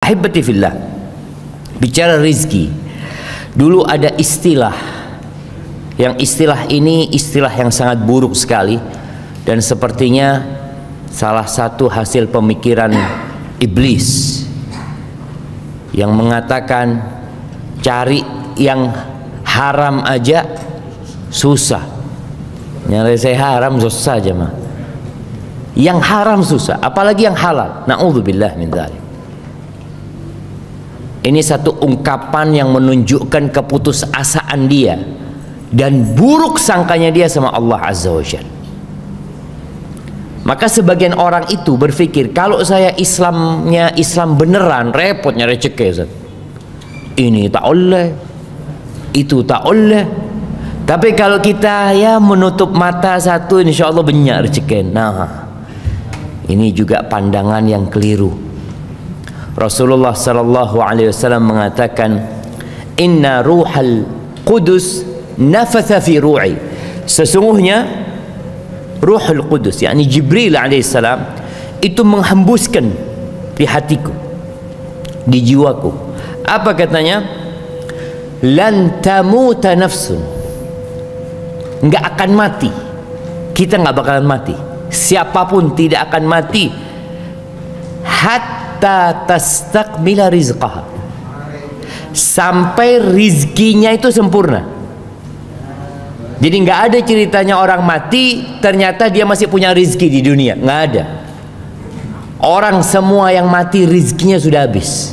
Ahibati fillah, bicara rizki, dulu ada istilah, yang istilah ini istilah yang sangat buruk sekali, dan sepertinya salah satu hasil pemikiran iblis yang mengatakan cari yang haram aja susah, nyelesai haram susah aja mah, yang haram susah, apalagi yang halal. Na'udzubillah min dzalik. Ini satu ungkapan yang menunjukkan keputusasaan dia dan buruk sangkanya dia sama Allah Azza wa Jalla. Maka sebagian orang itu berpikir, kalau saya Islamnya Islam beneran, repot nyari rezeki, Ustaz. Ini tak boleh, itu tak boleh. Tapi kalau kita ya menutup mata satu, insya Allah banyak rezeki. Nah, ini juga pandangan yang keliru. Rasulullah sallallahu alaihi wasallam mengatakan, inna ruhal qudus nafatha fi ru'i. Sesungguhnya Ruhul Qudus, yakni Jibril alaihissalam, itu menghembuskan di hatiku, di jiwaku. Apa katanya? Lan tamuta nafsun, nggak akan mati. Kita nggak bakalan mati. Siapapun tidak akan mati hatta tastakmila rizqaha, sampai rizkinya itu sempurna. Jadi nggak ada ceritanya orang mati ternyata dia masih punya rizki di dunia, nggak ada. Orang semua yang mati rizkinya sudah habis.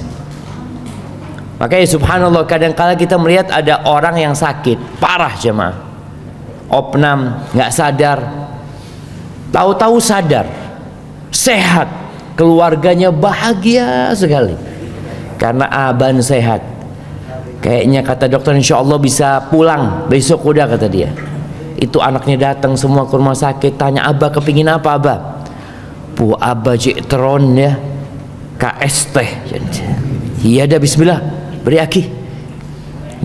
Makanya subhanallah, kadang-kala kita melihat ada orang yang sakit parah jemaah, opnam, nggak sadar, tahu-tahu sadar, sehat, keluarganya bahagia sekali karena aban sehat. Kayaknya kata dokter insya Allah bisa pulang besok udah, kata dia. Itu anaknya datang semua ke rumah sakit, tanya, Abah kepingin apa Abah? Bu Abah jekteron ya, KS teh. Iya dah, bismillah, beri aki,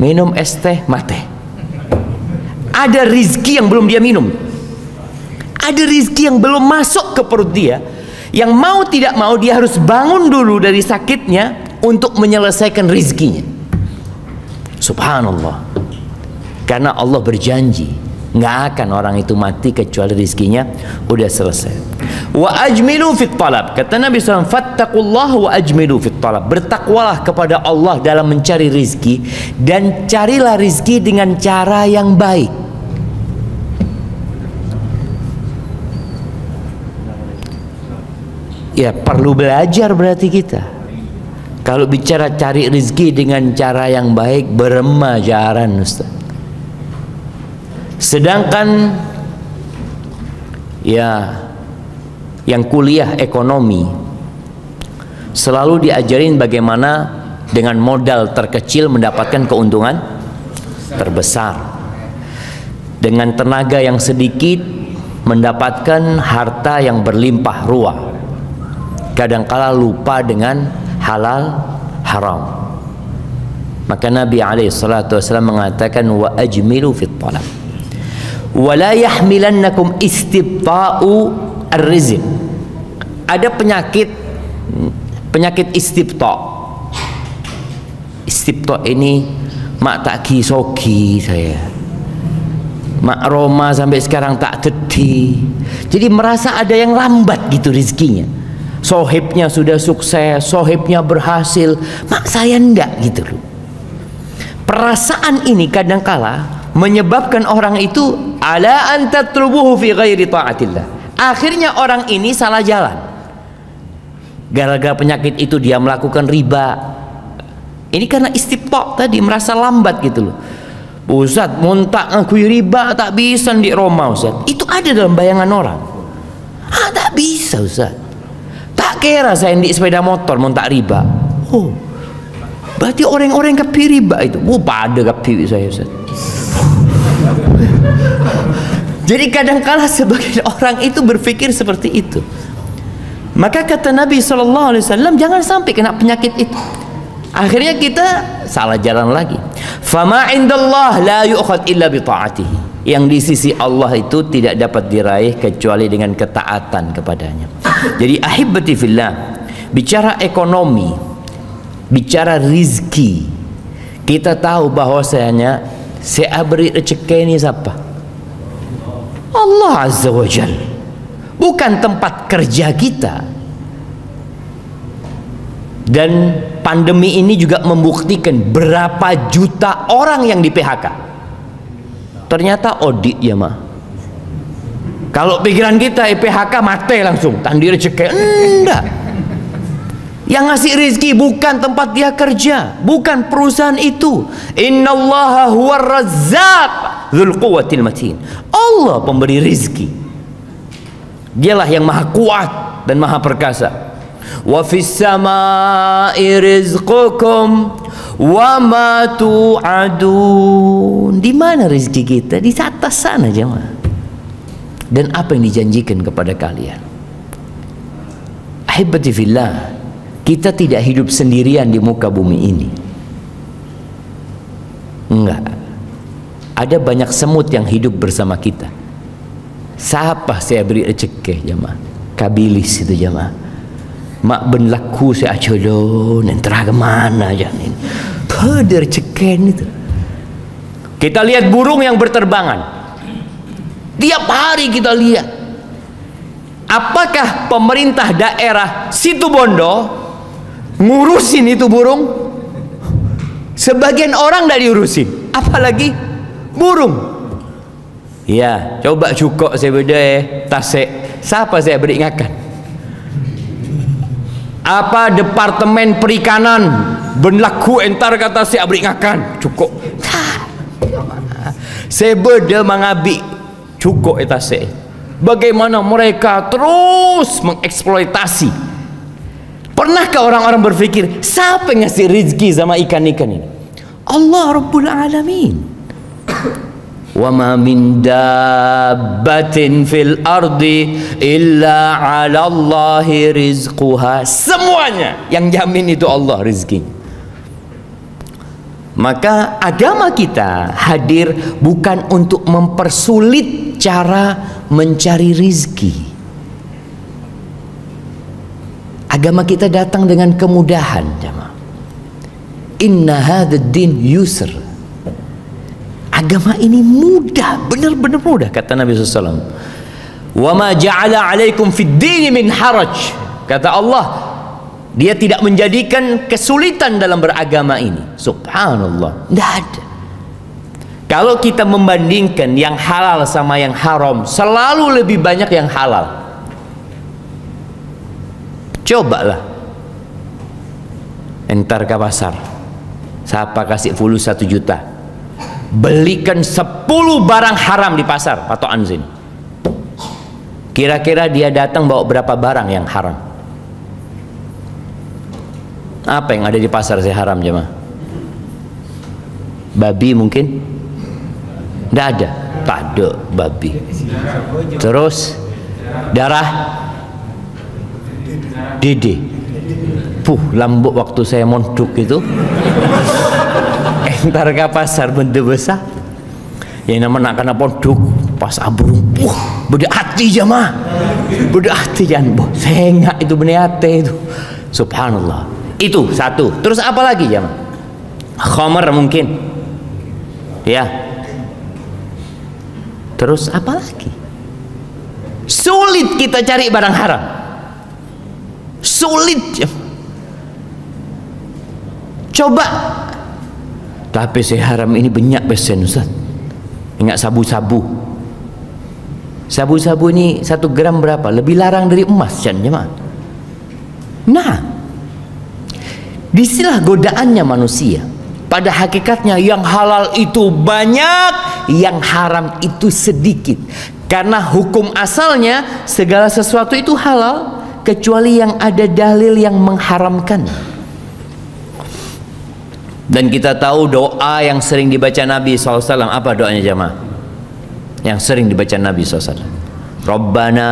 minum es teh mate. Ada rizki yang belum dia minum, ada rizki yang belum masuk ke perut dia, yang mau tidak mau dia harus bangun dulu dari sakitnya untuk menyelesaikan rizkinya. Subhanallah. Karena Allah berjanji nggak akan orang itu mati kecuali rizkinya udah selesai. Wa ajmilu fit talab, kata Nabi SAW, fattaqullaha wa ajmilu fit talab, bertakwalah kepada Allah dalam mencari rizki, dan carilah rizki dengan cara yang baik. Ya perlu belajar berarti kita. Kalau bicara cari rezeki dengan cara yang baik, beremajaran Ustaz. Sedangkan ya yang kuliah ekonomi selalu diajarin bagaimana dengan modal terkecil mendapatkan keuntungan terbesar, dengan tenaga yang sedikit mendapatkan harta yang berlimpah ruah. Kadangkala lupa dengan halal haram. Maka Nabi SAW mengatakan, wa ajmilu fit talab wa la yahmilannakum istibta'u ar-rizq. Ada penyakit istibta'. Istibta' ini mak tak kisoki saya, mak Roma sampai sekarang tak teti. Jadi merasa ada yang lambat gitu rizkinya. Sohibnya sudah sukses, sohibnya berhasil, mak saya enggak gitu loh. Perasaan ini kadangkala menyebabkan orang itu ala an tatlubuhu fi ghairi ta'atillah. Akhirnya orang ini salah jalan. Gara-gara penyakit itu dia melakukan riba. Ini karena istibta' tadi, merasa lambat gitu loh. Ustaz, muntak ngakui riba tak bisa di Roma Ustaz. Itu ada dalam bayangan orang. Ah, tak bisa Ustaz. Tak kira saya di sepeda motor mau tak riba. Oh, berarti orang-orang kapi riba itu. Oh, pada kapi saya Ustaz. Jadi kadang-kala sebagian orang itu berpikir seperti itu. Maka kata Nabi SAW, jangan sampai kena penyakit itu. Akhirnya kita salah jalan lagi. Fama indallah la yu'khad illa bi ta'atihi. Yang di sisi Allah itu tidak dapat diraih kecuali dengan ketaatan kepadanya. Jadi ahibati fillah, bicara ekonomi bicara rizki, kita tahu bahwasanya saya beri rezeki ini siapa? Allah Azza wa Jal, bukan tempat kerja kita. Dan pandemi ini juga membuktikan berapa juta orang yang di PHK. Ternyata audit ya mah. Kalau pikiran kita PHK mati langsung, tandi rezeki. Enggak. Yang ngasih rezeki bukan tempat dia kerja, bukan perusahaan itu. Innallaha huwar razzaq dzul quwwatil matin. Allah pemberi rezeki. Dialah yang maha kuat dan maha perkasa. Wa fis samai rizqukum wa ma tu'adun. Di mana rezeki kita? Di atas sana jemaah. Dan apa yang dijanjikan kepada kalian? Ahibati fillah, kita tidak hidup sendirian di muka bumi ini. Enggak. Ada banyak semut yang hidup bersama kita. Siapa saya beri rezeki jemaah? Kabilis itu jemaah. Mak ben laku saya acolon entah kemana aja ini. Pada rezeki itu. Kita lihat burung yang berterbangan. Tiap hari kita lihat. Apakah pemerintah daerah Situbondo ngurusin itu burung? Sebagian orang tidak diurusin, apalagi burung. Ya, coba cukup saya beda tasik. Siapa saya beri ngakan? Apa departemen perikanan berlaku entar kata saya beri ngakan? Cukup. Saya beda mengabi cukup tasik. Bagaimana mereka terus mengeksploitasi. Pernahkah orang-orang berpikir siapa yang ngasih rezeki sama ikan-ikan ini? Allah Rabbul Alamin. Wa ma min dabbatin fil ardi illa 'ala Allahi rizquha. Semuanya yang jamin itu Allah rezekinya. Maka agama kita hadir bukan untuk mempersulit cara mencari rizki. Agama kita datang dengan kemudahan jemaah. Inna hadzal din yusr. Agama ini mudah, benar-benar mudah kata Nabi SAW. Wa ma ja'ala 'alaikum fid dini min haraj. Kata Allah, Dia tidak menjadikan kesulitan dalam beragama ini. Subhanallah, tidak ada. Kalau kita membandingkan yang halal sama yang haram, selalu lebih banyak yang halal. Cobalah entar ke pasar, siapa kasih fulus 1 juta, belikan 10 barang haram di pasar patokan sini. Kira-kira dia datang bawa berapa barang yang haram? Apa yang ada di pasar saya haram jemaah? Babi mungkin? Tidak ada. Tak ada babi. Terus darah dede. Lambuk waktu saya mondok itu. Entar ke pasar benda besar. Yang nama nak kena pondok pas abrung. Beda hati jemaah. Beda hati jangan. Sengak itu benda hati itu. Subhanallah. Itu satu. Terus apa lagi jemaah? Khamar mungkin. Ya. Terus apa lagi? Sulit kita cari barang haram. Sulit. Coba. Tapi saya haram ini banyak pesen Ustaz. Ingat sabu-sabu. Sabu-sabu ini 1 gram berapa? Lebih larang dari emas kan jemaah. Nah, disinilah godaannya manusia. Pada hakikatnya yang halal itu banyak, yang haram itu sedikit. Karena hukum asalnya segala sesuatu itu halal kecuali yang ada dalil yang mengharamkan. Dan kita tahu doa yang sering dibaca Nabi SAW. Apa doanya jemaah? Yang sering dibaca Nabi SAW. Rabbana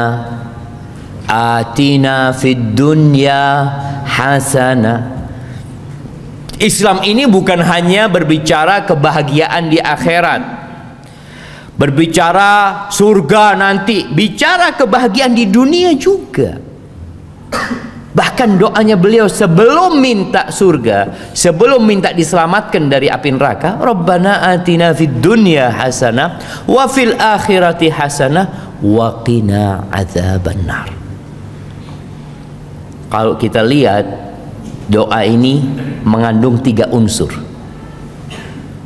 atina fid dunya hasanah. Islam ini bukan hanya berbicara kebahagiaan di akhirat, berbicara surga nanti, bicara kebahagiaan di dunia juga. Bahkan doanya beliau sebelum minta surga, sebelum minta diselamatkan dari api neraka, Rabbana atina fid dunya hasanah wa fil akhirati hasanah wa qina adzabannar. Kalau kita lihat, doa ini mengandung 3 unsur.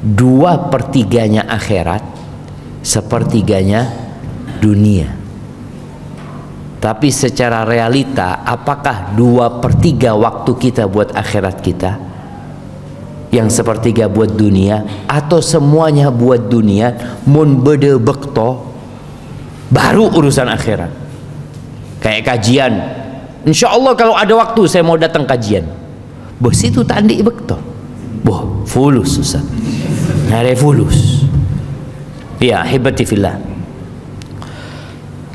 2/3 akhirat, 1/3 dunia. Tapi secara realita, apakah 2/3 waktu kita buat akhirat kita, yang 1/3 buat dunia, atau semuanya buat dunia, mun bede bekto, baru urusan akhirat? Kayak kajian, insya Allah kalau ada waktu saya mau datang kajian. Bos itu tandi bekto, boh fulus Ustaz, ngare fulus. Ya hibati fillah.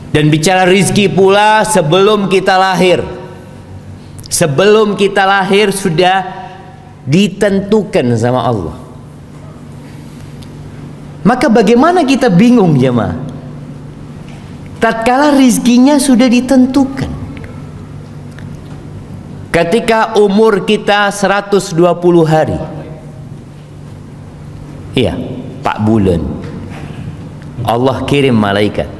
Dan bicara rizki pula, sebelum kita lahir, sebelum kita lahir sudah ditentukan sama Allah. Maka bagaimana kita bingung jemaah, tatkala rizkinya sudah ditentukan? Ketika umur kita 120 hari, iya 4 bulan, Allah kirim malaikat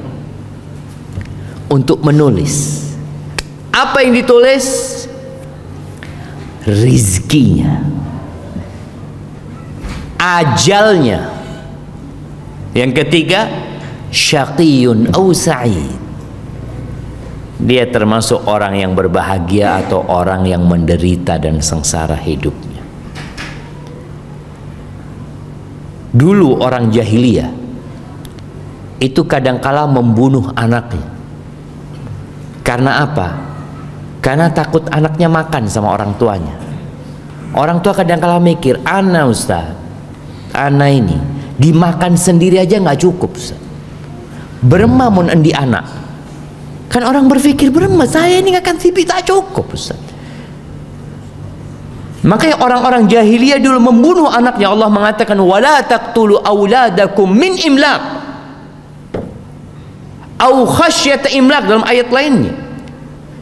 untuk menulis. Apa yang ditulis? Rizkinya, ajalnya. Yang ketiga, syaqiyun aw sa'id, dia termasuk orang yang berbahagia atau orang yang menderita dan sengsara hidupnya. Dulu orang jahiliyah itu kadangkala membunuh anaknya. Karena apa? Karena takut anaknya makan sama orang tuanya. Orang tua kadang-kala mikir, ana Ustaz, ana ini dimakan sendiri aja nggak cukup Ustaz, berema mun endi anak. Kan orang berpikir, berema saya ini akan sipi tak cukup Ustaz. Makanya orang-orang jahiliyah dulu membunuh anaknya. Allah mengatakan, wala taqtulu auladakum min imlaq au khasyata imlaq, dalam ayat lainnya.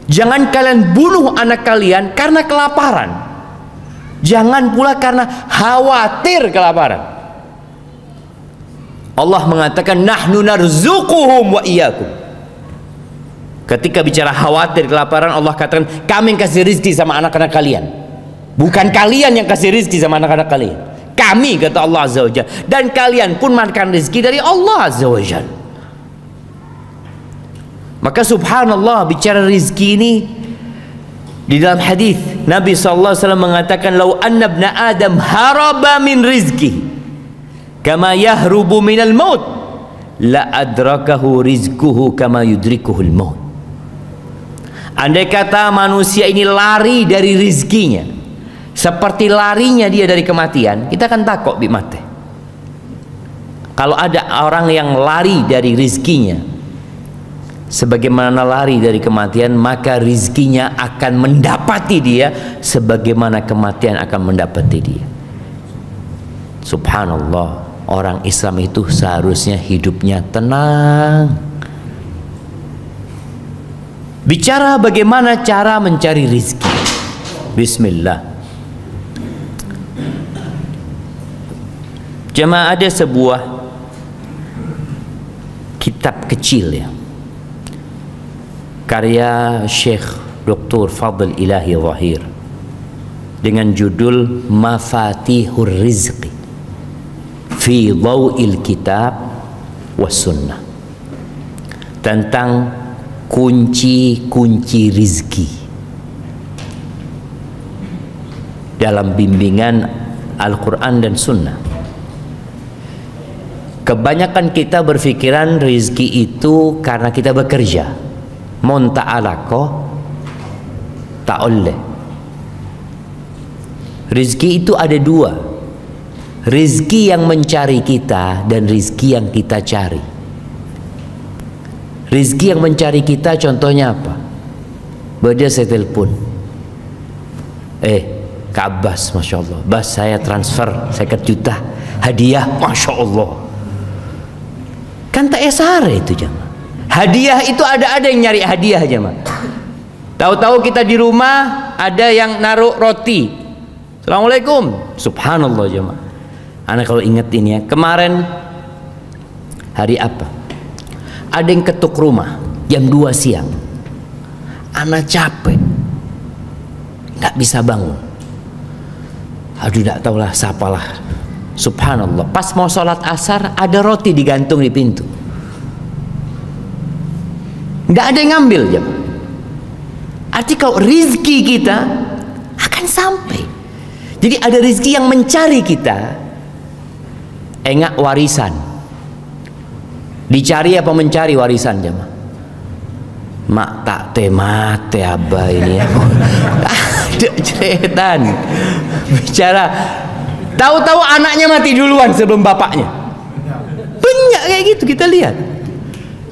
Jangan kalian bunuh anak kalian karena kelaparan. Jangan pula karena khawatir kelaparan. Allah mengatakan, nahnu narzuquhum wa iyyakum. Ketika bicara khawatir kelaparan, Allah katakan, kami yang kasih rizki sama anak-anak kalian, bukan kalian yang kasih rizki sama anak-anak kalian. Kami, kata Allah Azza wa Jalla. Dan kalian pun makan rizki dari Allah Azza wa Jalla. Maka subhanallah, bicara rizki ini, di dalam hadis Nabi SAW mengatakan, lau anna ibna Adam haraba min rizki kama yahrubu minal maut la adrakahu rizkuhu kama yudrikuhul maut. Andai kata manusia ini lari dari rizkinya seperti larinya dia dari kematian, kita akan takut bi mate. Kalau ada orang yang lari dari rizkinya sebagaimana lari dari kematian, maka rizkinya akan mendapati dia sebagaimana kematian akan mendapati dia. Subhanallah, orang Islam itu seharusnya hidupnya tenang. Bicara bagaimana cara mencari rizki, bismillah. Jemaah, ada sebuah kitab kecil ya, karya Syekh Dr. Fadl Ilahi Zahir, dengan judul Mafatihur Rizqi fi Dhaw'il Kitab was Sunnah, tentang kunci-kunci rizki dalam bimbingan Al-Quran dan Sunnah. Kebanyakan kita berpikiran rizki itu karena kita bekerja, mon ta'alako tak oleh. Rizki itu ada dua, rizki yang mencari kita dan rizki yang kita cari. Rizki yang mencari kita contohnya apa? Beda saya telepon, Kak Abbas, Masya Allah, Bas saya transfer 50 juta hadiah, Masya Allah. Kan tak esare itu jemaah. Hadiah itu ada yang nyari hadiah jemaah. Tahu-tahu kita di rumah ada yang naruh roti. Assalamualaikum. Subhanallah jemaah. Anak kalau inget ini ya, kemarin hari apa? Ada yang ketuk rumah jam 2 siang. Anak capek, nggak bisa bangun. Aduh, nggak tahulah siapalah. Subhanallah. Pas mau sholat asar ada roti digantung di pintu. Nggak ada yang ngambil jemaah. Arti kalau rizki kita akan sampai. Jadi ada rizki yang mencari kita. Enggak warisan. Dicari apa mencari warisan jemaah? Mak tak temate abah ini ya. Ada ceretan. Bicara. Tahu-tahu anaknya mati duluan sebelum bapaknya. Banyak kayak gitu kita lihat.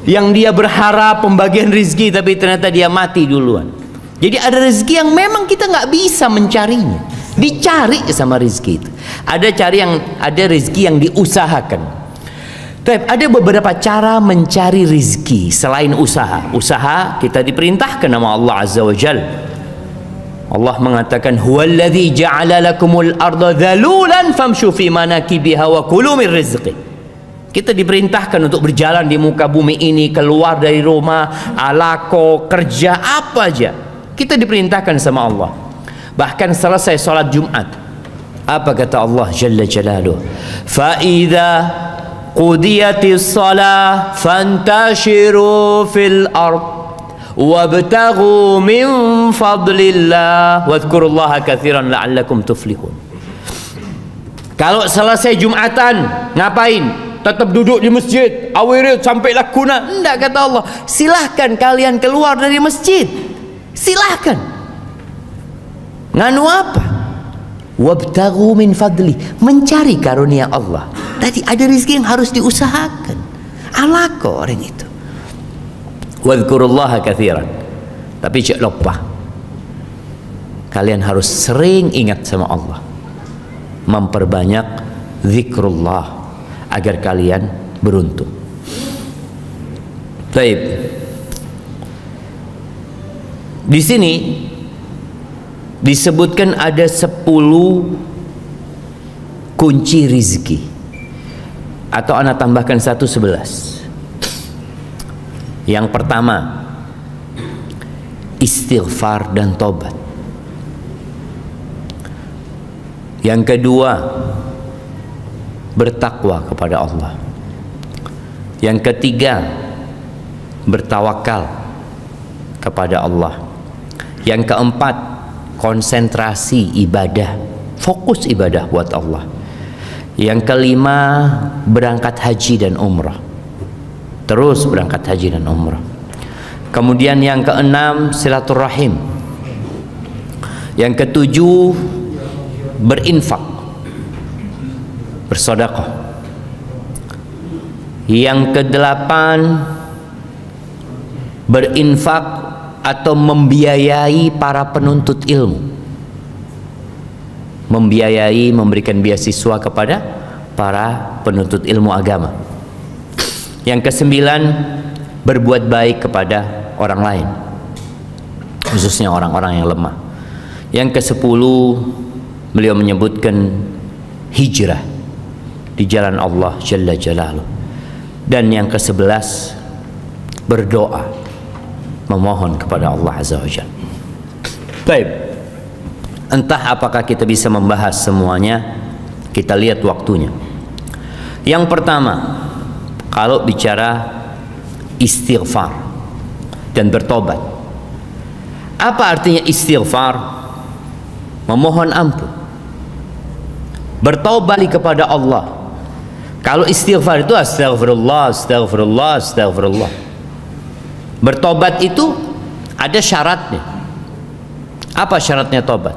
Yang dia berharap pembagian rizki tapi ternyata dia mati duluan. Jadi ada rezeki yang memang kita nggak bisa mencarinya, dicari sama rezeki itu. Ada rezeki yang diusahakan. Tapi ada beberapa cara mencari rezeki selain usaha. Usaha kita diperintahkan nama Allah Azza wa Jal. Allah mengatakan, "Huwallazi ja'ala lakumul arda dhalulan famshu fi manakibiha wa kulu min rizqi." Kita diperintahkan untuk berjalan di muka bumi ini, keluar dari rumah, alako, kerja apa aja. Kita diperintahkan sama Allah. Bahkan selesai sholat Jumat, apa kata Allah Jalla Jalaluh? Fa idza qudiyatis shalah fantashiru fil ard wabtaghu min fadlillah wadhkurullaha katsiran la'allakum tuflihun. Kalau selesai Jumatan ngapain? Tetap duduk di masjid, awirid sampai lakuna? Enggak, kata Allah. Silahkan kalian keluar dari masjid. Silahkan. Nganu apa? Wabtaghu min fadli, mencari karunia Allah. Tadi ada rezeki yang harus diusahakan. Alako orang itu. Wadhkurullaha katsiran. Tapi jangan lupa, kalian harus sering ingat sama Allah. Memperbanyak zikrullah agar kalian beruntung. Baik. Di sini disebutkan ada 10 kunci rizki, atau anak tambahkan 11. Yang pertama, istighfar dan tobat. Yang kedua, bertakwa kepada Allah. Yang ketiga, bertawakal kepada Allah. Yang keempat, konsentrasi ibadah, fokus ibadah buat Allah. Yang kelima, berangkat haji dan umrah, terus berangkat haji dan umrah. Kemudian yang keenam, silaturahim. Yang ketujuh, berinfak, bersedekah. Yang kedelapan, berinfak atau membiayai para penuntut ilmu, membiayai, memberikan beasiswa kepada para penuntut ilmu agama. Yang kesembilan, berbuat baik kepada orang lain, khususnya orang-orang yang lemah. Yang kesepuluh, beliau menyebutkan hijrah di jalan Allah Jalla Jalaluh. Dan yang ke-11, berdoa, memohon kepada Allah Azza wa Jalla. Baik, entah apakah kita bisa membahas semuanya, kita lihat waktunya. Yang pertama, kalau bicara istighfar dan bertobat, apa artinya istighfar? Memohon ampun, bertobat kepada Allah. Kalau istighfar itu astagfirullah, astagfirullah, astagfirullah. Bertobat itu ada syaratnya. Apa syaratnya tobat?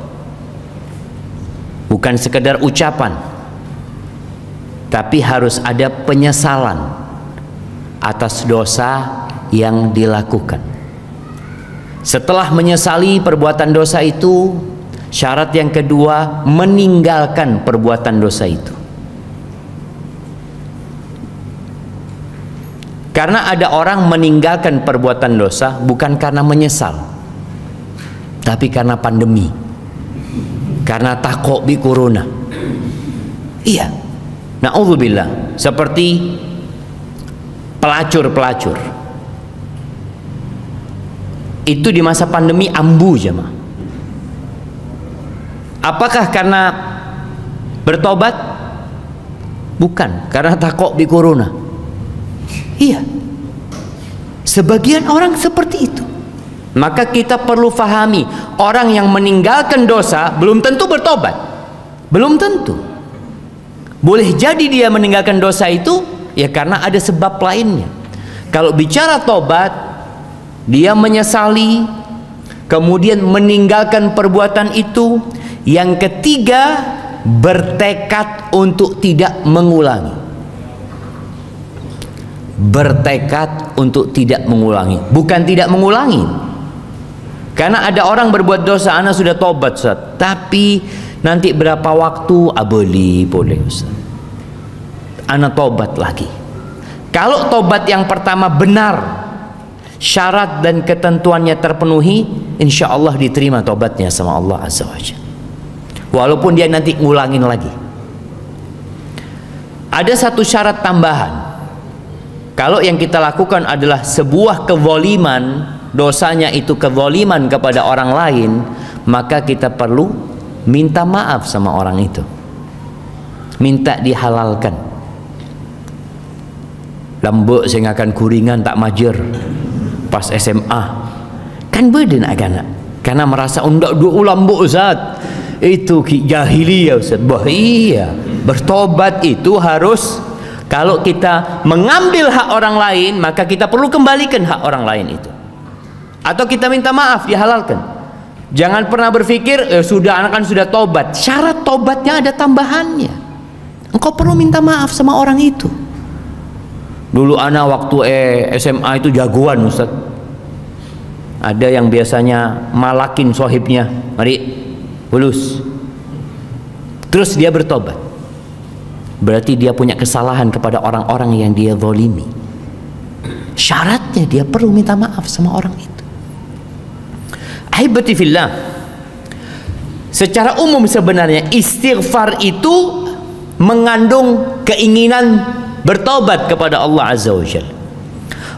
Bukan sekedar ucapan, tapi harus ada penyesalan atas dosa yang dilakukan. Setelah menyesali perbuatan dosa itu, syarat yang kedua, meninggalkan perbuatan dosa itu. Karena ada orang meninggalkan perbuatan dosa bukan karena menyesal, tapi karena pandemi, karena takok bi corona. Iya, na'udzubillah, seperti pelacur itu di masa pandemi ambu jemaah. Apakah karena bertobat? Bukan, karena takok di corona. Iya, sebagian orang seperti itu. Maka kita perlu fahami, orang yang meninggalkan dosa belum tentu bertobat, belum tentu. Boleh jadi dia meninggalkan dosa itu ya karena ada sebab lainnya. Kalau bicara tobat, dia menyesali, kemudian meninggalkan perbuatan itu. Yang ketiga, bertekad untuk tidak mengulangi. Bertekad untuk tidak mengulangi, bukan tidak mengulangi. Karena ada orang berbuat dosa, ana sudah tobat Ustaz, tapi nanti berapa waktu boleh Ustaz, ana tobat lagi. Kalau tobat yang pertama benar, syarat dan ketentuannya terpenuhi, insya Allah diterima tobatnya sama Allah Azza wa Jalla, walaupun dia nanti ngulangin lagi. Ada satu syarat tambahan. Kalau yang kita lakukan adalah sebuah kezaliman, dosanya itu kezaliman kepada orang lain, maka kita perlu minta maaf sama orang itu, minta dihalalkan. Lambuk saya akan kuringan tak majer pas SMA kan beden agak, karena merasa undak dua lambuk Ustaz, itu jahiliyah Ustaz. Bah iya, bertobat itu harus, kalau kita mengambil hak orang lain, maka kita perlu kembalikan hak orang lain itu, atau kita minta maaf dihalalkan. Jangan pernah berpikir sudah, anak kan sudah tobat. Syarat tobatnya ada tambahannya. Engkau perlu minta maaf sama orang itu. Dulu anak waktu SMA itu jagoan Ustaz. Ada yang biasanya malakin sohibnya, mari lulus, terus dia bertobat, berarti dia punya kesalahan kepada orang-orang yang dia zalimi. Syaratnya dia perlu minta maaf sama orang itu. Ahibati fillah, secara umum sebenarnya istighfar itu mengandung keinginan bertobat kepada Allah Azza wa Jalla.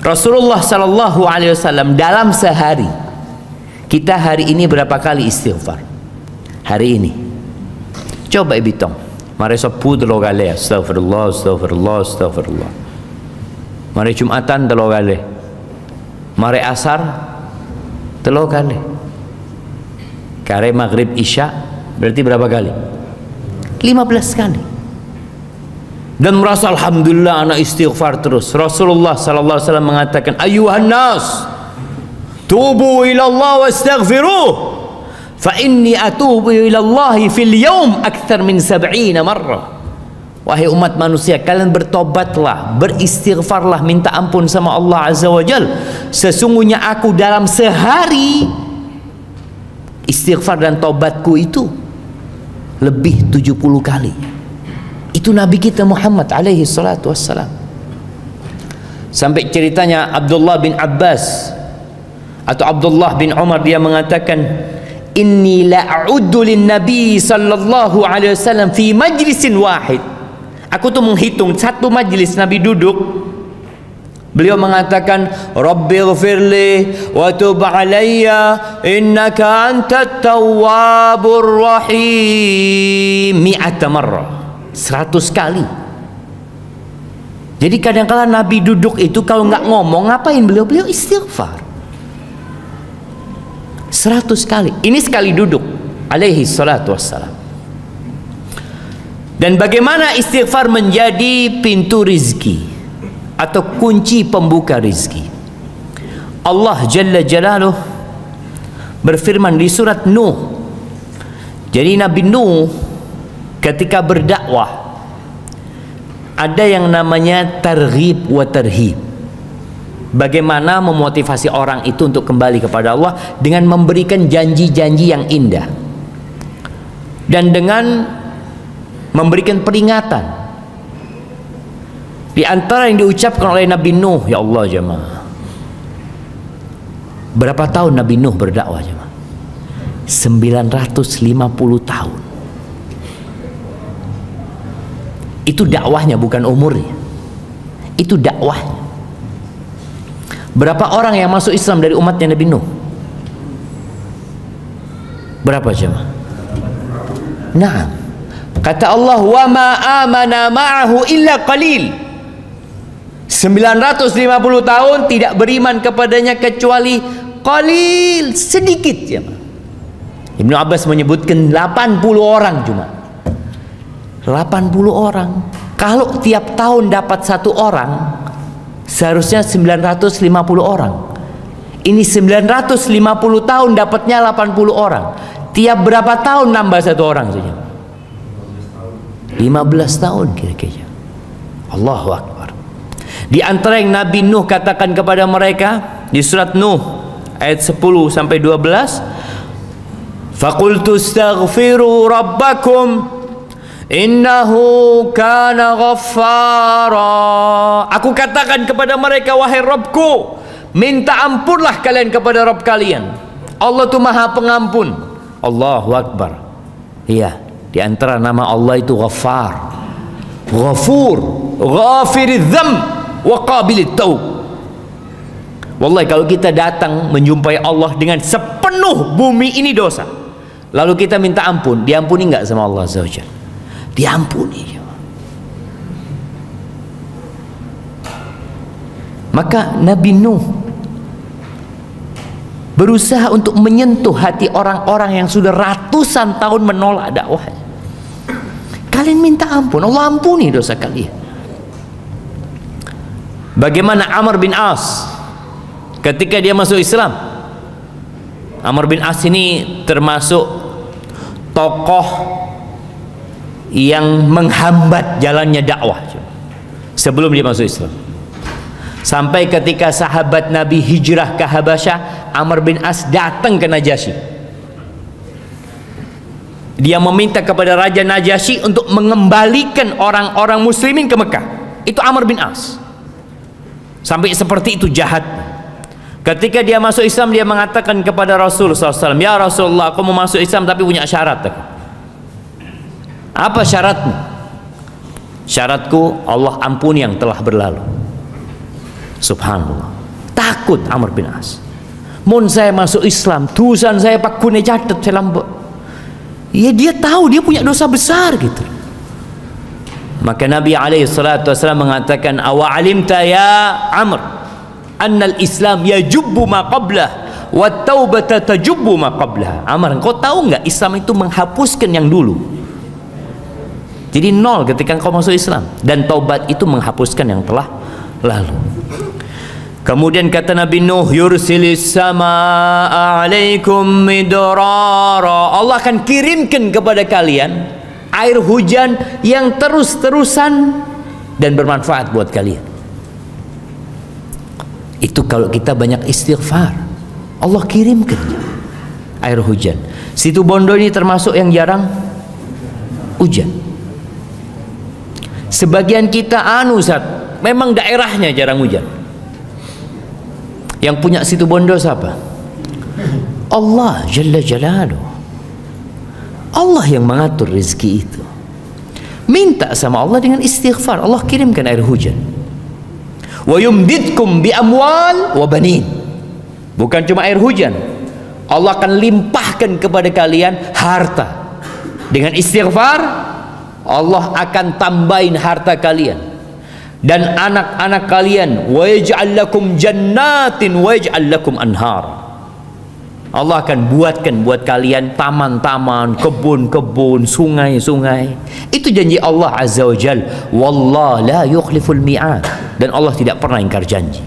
Rasulullah sallallahu alaihi wasallam dalam sehari, kita hari ini berapa kali istighfar? Hari ini coba hitung, mari sepuluh kali astagfirullah, astagfirullah, astagfirullah. Mari Jumatan 3 kali, mari asar 3 kali, kare maghrib isya berarti berapa kali? 15 kali. Dan merasa alhamdulillah anak istighfar terus. Rasulullah sallallahu alaihi wasallam mengatakan, ayuhan nas, tubu ila Allah wastaghfiruh, fa inni atubu ila Allah fil yawm akthar min 70 marrah. Wahai umat manusia, kalian bertobatlah, beristighfarlah, minta ampun sama Allah Azza wa Jal. Sesungguhnya aku dalam sehari istighfar dan tobatku itu lebih 70 kali. Itu Nabi kita Muhammad alaihi salatu wassalam. Sampai ceritanya Abdullah bin Abbas atau Abdullah bin Umar, dia mengatakan, inni la'uddu lin nabi sallallahu alaihi wasallam fi majlisin wahid. Aku tuh menghitung satu majlis Nabi duduk, beliau mengatakan, Rabbighfirli wa tub alayya innaka antat tawwabur rahim 100 marrah, 100 kali. Jadi kadang-kala Nabi duduk itu kalau nggak ngomong, ngapain beliau? Beliau istighfar 100 kali. Ini sekali duduk alaihi salatu wassalam. Dan bagaimana istighfar menjadi pintu rizki atau kunci pembuka rizki. Allah Jalla Jalaluh berfirman di surat Nuh. Jadi Nabi Nuh ketika berdakwah ada yang namanya targhib wa tarhib. Bagaimana memotivasi orang itu untuk kembali kepada Allah dengan memberikan janji-janji yang indah dan dengan memberikan peringatan. Di antara yang diucapkan oleh Nabi Nuh, ya Allah jemaah, berapa tahun Nabi Nuh berdakwah jemaah? 950 tahun. Itu dakwahnya, bukan umurnya. Itu dakwahnya. Berapa orang yang masuk Islam dari umatnya Nabi Nuh? Berapa jemaah? Naam. Kata Allah, wa ma amana ma'ahu illa qalil. 950 tahun tidak beriman kepadanya kecuali qalil, sedikit jemaah. Ibnu Abbas menyebutkan 80 orang cuma. 80 orang. Kalau tiap tahun dapat 1 orang, seharusnya 950 orang. Ini 950 tahun dapatnya 80 orang. Tiap berapa tahun nambah 1 orang saja? 15 tahun kira-kira. Allahu Akbar. Di antara yang Nabi Nuh katakan kepada mereka di surat Nuh ayat 10 sampai 12, faqultu astaghfiru rabbakum innahu kana ghaffara. Aku katakan kepada mereka, wahai Rabbku, minta ampunlah kalian kepada Rabb kalian. Allah itu Maha Pengampun. Allahu Akbar. Iya, di antara nama Allah itu Ghaffar, Ghafur, Ghafiridz dzamb wa Qabilit taub. Wallahi kalau kita datang menjumpai Allah dengan sepenuh bumi ini dosa, lalu kita minta ampun, diampuni enggak sama Allah Azza wa Jalla? Diampuni. Maka Nabi Nuh berusaha untuk menyentuh hati orang-orang yang sudah ratusan tahun menolak dakwahnya. Kalian minta ampun, Allah ampuni dosa kalian. Bagaimana Amr bin As ketika dia masuk Islam? Amr bin As ini termasuk tokoh yang menghambat jalannya dakwah sebelum dia masuk Islam. Sampai ketika sahabat Nabi hijrah ke Habasyah, Amr bin As datang ke Najasyi. Dia meminta kepada Raja Najasyi untuk mengembalikan orang-orang muslimin ke Mekah. Itu Amr bin As. Sampai seperti itu jahat. Ketika dia masuk Islam, dia mengatakan kepada Rasul SAW, ya Rasulullah, aku mau masuk Islam tapi punya syarat. Apa syaratmu? Syaratku Allah ampuni yang telah berlalu. Subhanallah. Takut Amr bin As. Mun saya masuk Islam, tulisan saya pak kune catet saya lambek. Ya dia tahu dia punya dosa besar gitu. Maka Nabi SAW mengatakan, awa alimta ya Amr annal Islam yajubbu ma qablah wa taubata tajubbu ma qablah. Amr, kau tahu nggak Islam itu menghapuskan yang dulu? Jadi nol ketika kau masuk Islam, dan taubat itu menghapuskan yang telah lalu. Kemudian kata Nabi Nuh, yursilis samaa alaikum midrara. Allah akan kirimkan kepada kalian air hujan yang terus-terusan dan bermanfaat buat kalian. Itu kalau kita banyak istighfar, Allah kirimkan air hujan. Situ Bondo ini termasuk yang jarang hujan. Sebagian kita Ustaz, memang daerahnya jarang hujan. Yang punya situ Bondo siapa? Allah Jalla Jalaluh. Allah yang mengatur rezeki itu. Minta sama Allah dengan istighfar, Allah kirimkan air hujan. Wa yumdidkum bi amwal wa banin. Bukan cuma air hujan, Allah akan limpahkan kepada kalian harta. Dengan istighfar, Allah akan tambahin harta kalian dan anak-anak kalian. Wa yaj'al lakum jannatin wa yaj'al lakum anhar. Allah akan buatkan buat kalian taman-taman, kebun-kebun, sungai-sungai. Itu janji Allah Azza wa Jal. Wallah la yukhliful mi'ad. Dan Allah tidak pernah ingkar janji.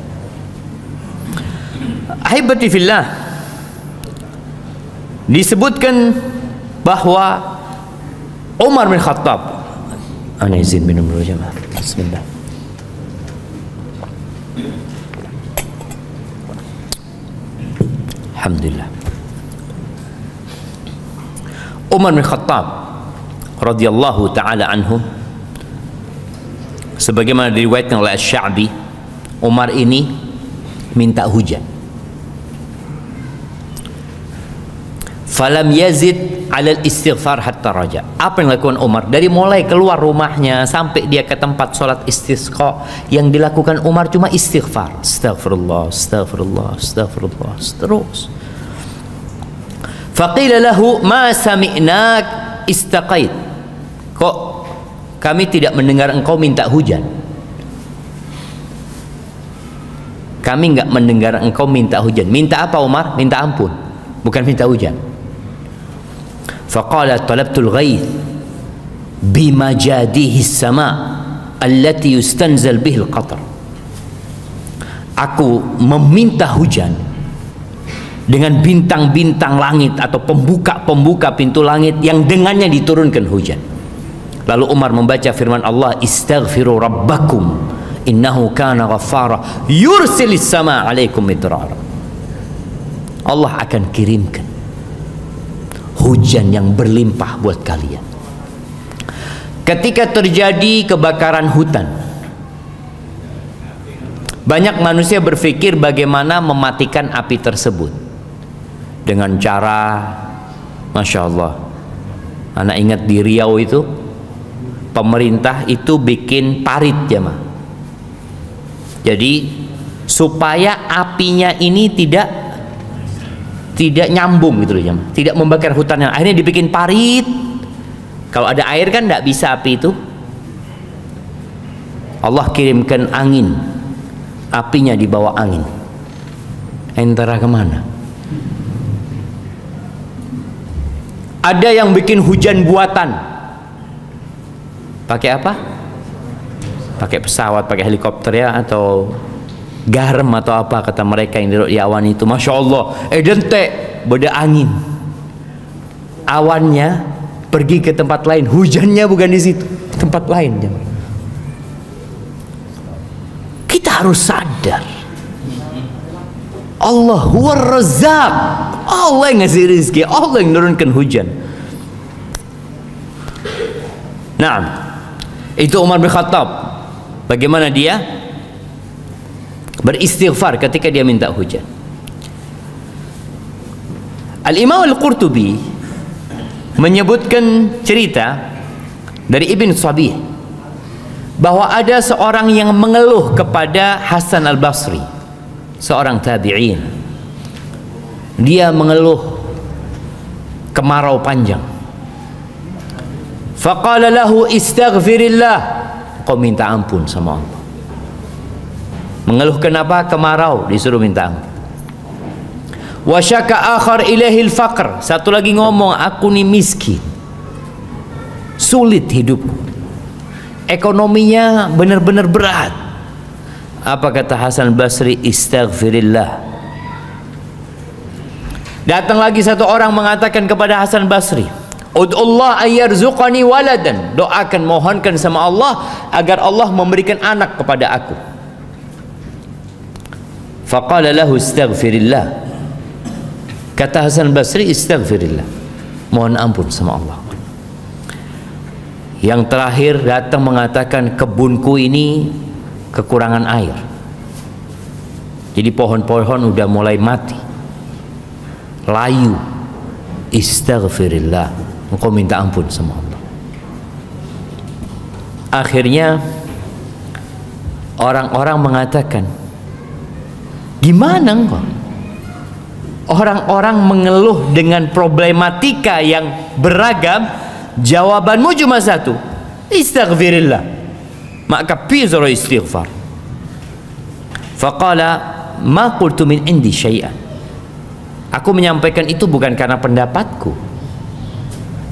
Ahibati fillah, disebutkan bahwa Umar bin Khattab, ana izin minum dulu jemaah. Bismillah. Alhamdulillah. Umar bin Khattab radhiyallahu taala anhu, sebagaimana diriwayatkan oleh Asy-Sya'bi, Umar ini minta hujan. falam yazid 'alal istighfar hatta raja. Apa yang dilakukan Umar? Dari mulai keluar rumahnya sampai dia ke tempat sholat istisqa, yang dilakukan Umar cuma istighfar. Astaghfirullah, astaghfirullah, astaghfirullah, terus. Faqila lahu ma sami'nak istaqait. Kok kami tidak mendengar engkau minta hujan? Kami enggak mendengar engkau minta hujan. Minta apa Umar? Minta ampun, bukan minta hujan. Faqala talabtul ghaith bimajadihi sama allati yustanzal bihi al-qatar. Aku meminta hujan dengan bintang-bintang langit atau pembuka-pembuka pintu langit yang dengannya diturunkan hujan. Lalu Umar membaca firman Allah, istaghfiru rabbakum innahu kana ghaffara yursilis sama alaikum midrara. Allah akan kirimkan hujan yang berlimpah buat kalian. Ketika terjadi kebakaran hutan, banyak manusia berpikir bagaimana mematikan api tersebut dengan cara, Masya Allah, anak ingat di Riau itu pemerintah itu bikin parit jemaah. Jadi supaya apinya ini tidak nyambung gitu loh jemaah, tidak membakar hutannya. Akhirnya dibikin parit. Kalau ada air kan tidak bisa api itu. Allah kirimkan angin, apinya dibawa angin. Entara kemana? Ada yang bikin hujan buatan. Pakai apa? Pakai pesawat, pakai helikopter ya, atau garam atau apa kata mereka yang di awan itu. Masya Allah, dente beda angin. Awannya pergi ke tempat lain, hujannya bukan di situ, tempat lain. Kita harus sadar, Allah huwar razzaq. Allah yang ngasih rezeki, Allah yang menurunkan hujan. Nah, itu Umar bin Khattab. Bagaimana dia beristighfar ketika dia minta hujan. Al-Imam Al-Qurtubi menyebutkan cerita dari Ibn Sabih bahwa ada seorang yang mengeluh kepada Hasan Al-Basri, seorang tabi'in. Dia mengeluh kemarau panjang. Faqala lahu istaghfirillah, kau minta ampun sama Allah. Mengeluh kenapa? Kemarau, disuruh minta ampun. Wa syaka akhar ilaihil faqr, satu lagi ngomong, aku nih miskin, sulit hidupku, ekonominya benar-benar berat. Apa kata Hasan Basri? Istaghfirillah. Datang lagi satu orang mengatakan kepada Hasan Basri, ud'ullah ayyarzuqani waladan, doakan, mohonkan sama Allah agar Allah memberikan anak kepada aku. Faqala lahu istaghfirillah. Kata Hasan Basri, istaghfirillah, mohon ampun sama Allah. Yang terakhir datang mengatakan, kebunku ini kekurangan air, jadi pohon-pohon udah mulai mati, layu. Istaghfirillah, engkau minta ampun sama Allah. Akhirnya orang-orang mengatakan, gimana engkau? Orang-orang mengeluh dengan problematika yang beragam, jawabanmu cuma satu, istaghfirillah. Maka pizro istighfar. Faqala ma qultu min indi syai'an, aku menyampaikan itu bukan karena pendapatku.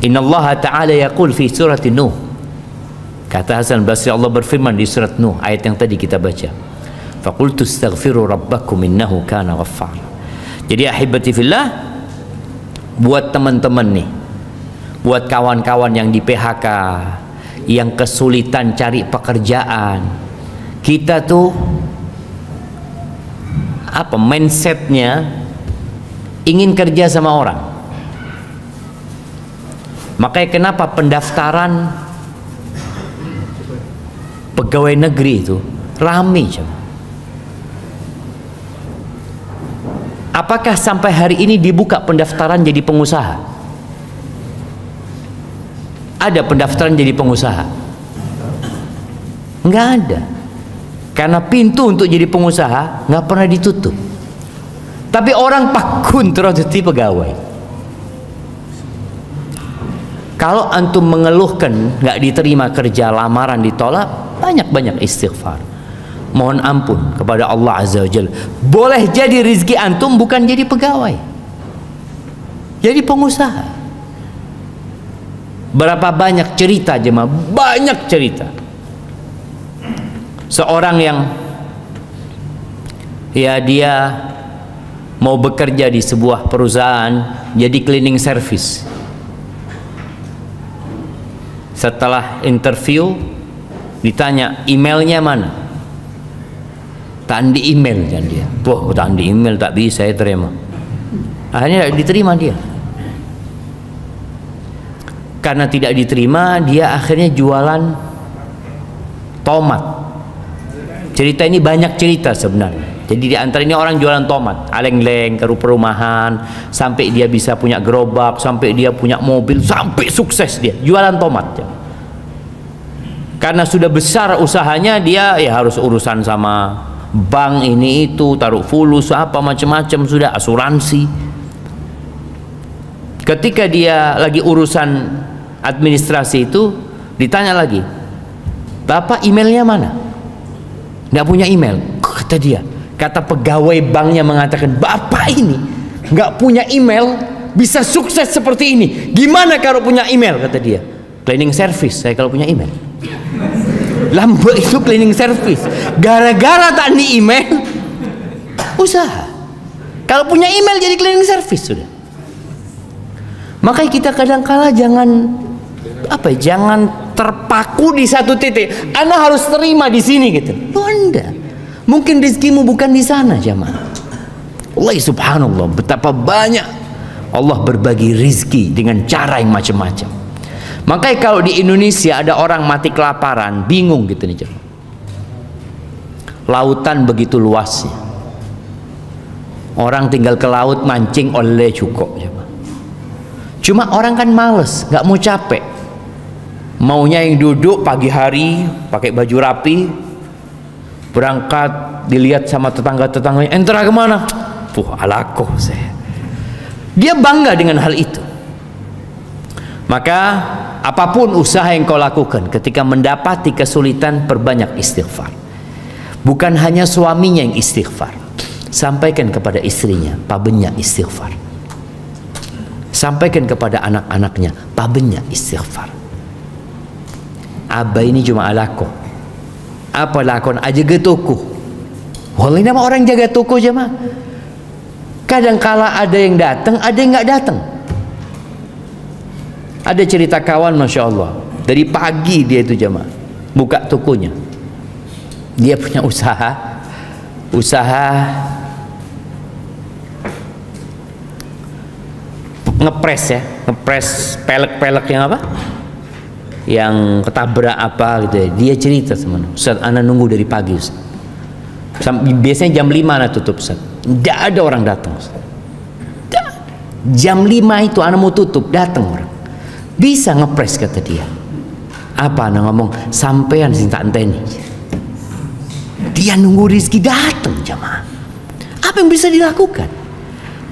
Innallaha ta'ala yaqul fi surat Nuh, kata Hasan Basri, Allah berfirman di surat Nuh ayat yang tadi kita baca, faqultu astaghfiru rabbakum innahu kana ghaffara. Jadi ahibati fillah, buat teman-teman nih, buat kawan-kawan yang di PHK, yang kesulitan cari pekerjaan, kita tuh apa mindsetnya, ingin kerja sama orang. Makanya kenapa pendaftaran pegawai negeri itu rame coba. Apakah sampai hari ini dibuka pendaftaran jadi pengusaha? Ada pendaftaran jadi pengusaha? Nggak ada. Karena pintu untuk jadi pengusaha nggak pernah ditutup. Tapi orang pakun terus jadi pegawai. Kalau antum mengeluhkan nggak diterima kerja, lamaran ditolak, banyak-banyak istighfar. Mohon ampun kepada Allah Azza wa Jalla. Boleh jadi rizki antum bukan jadi pegawai, jadi pengusaha. Berapa banyak cerita jemaah, banyak cerita. Seorang yang ya dia mau bekerja di sebuah perusahaan jadi cleaning service. Setelah interview ditanya emailnya mana, tak di email kan dia. Wah, tak di email, tak bisa saya terima. Akhirnya tidak diterima dia. Karena tidak diterima, dia akhirnya jualan tomat. Cerita ini banyak cerita sebenarnya. Jadi di antara ini orang jualan tomat, aleng-leng ke perumahan, sampai dia bisa punya gerobak, sampai dia punya mobil, sampai sukses dia jualan tomat. Karena sudah besar usahanya, dia ya harus urusan sama bank ini itu, taruh fulus apa macam-macam, sudah asuransi. Ketika dia lagi urusan administrasi itu, ditanya lagi, Bapak emailnya mana? Nggak punya email. Kata dia, kata pegawai banknya mengatakan, Bapak ini nggak punya email bisa sukses seperti ini. Gimana kalau punya email? Kata dia, cleaning service saya kalau punya email. Lambat itu cleaning service. Gara-gara tak di email, usaha. Kalau punya email jadi cleaning service sudah. Makanya kita kadang-kala jangan jangan terpaku di satu titik. Anda harus terima di sini gitu. Anda mungkin rezekimu bukan di sana jemaah. Allah subhanallah, betapa banyak Allah berbagi rezeki dengan cara yang macam-macam. Makanya kalau di Indonesia ada orang mati kelaparan, bingung gitu nih jemaah. Lautan begitu luasnya, orang tinggal ke laut mancing oleh cukup jemaah. Cuma orang kan males, nggak mau capek, maunya yang duduk pagi hari pakai baju rapi, berangkat dilihat sama tetangga-tetangganya, entera kemana? Alakoh saya. Dia bangga dengan hal itu. Maka apapun usaha yang kau lakukan, ketika mendapati kesulitan, perbanyak istighfar. Bukan hanya suaminya yang istighfar, sampaikan kepada istrinya, pabennya istighfar. Sampaikan kepada anak-anaknya, pabennya istighfar. Abah ini cuma alako. Apa lakon aja ke toko. Wallahi nama orang jaga toko jemaah. Kadang-kala ada yang datang, ada yang nggak datang. Ada cerita kawan, masya Allah, dari pagi dia itu jemaah buka tokonya. Dia punya usaha ngepres ya, ngepres pelek-pelek yang apa? Yang ketabrak apa gitu ya. Dia cerita sama Ustaz, ana nunggu dari pagi Ustaz. Biasanya jam 5 ana tutup Ustaz. Tidak ada orang datang Ustaz. Jam 5 itu ana mau tutup, datang orang. Bisa ngepres kata dia. Apa ana ngomong, sampean sing tak enteni. Dia nunggu rezeki datang jemaah. Apa yang bisa dilakukan?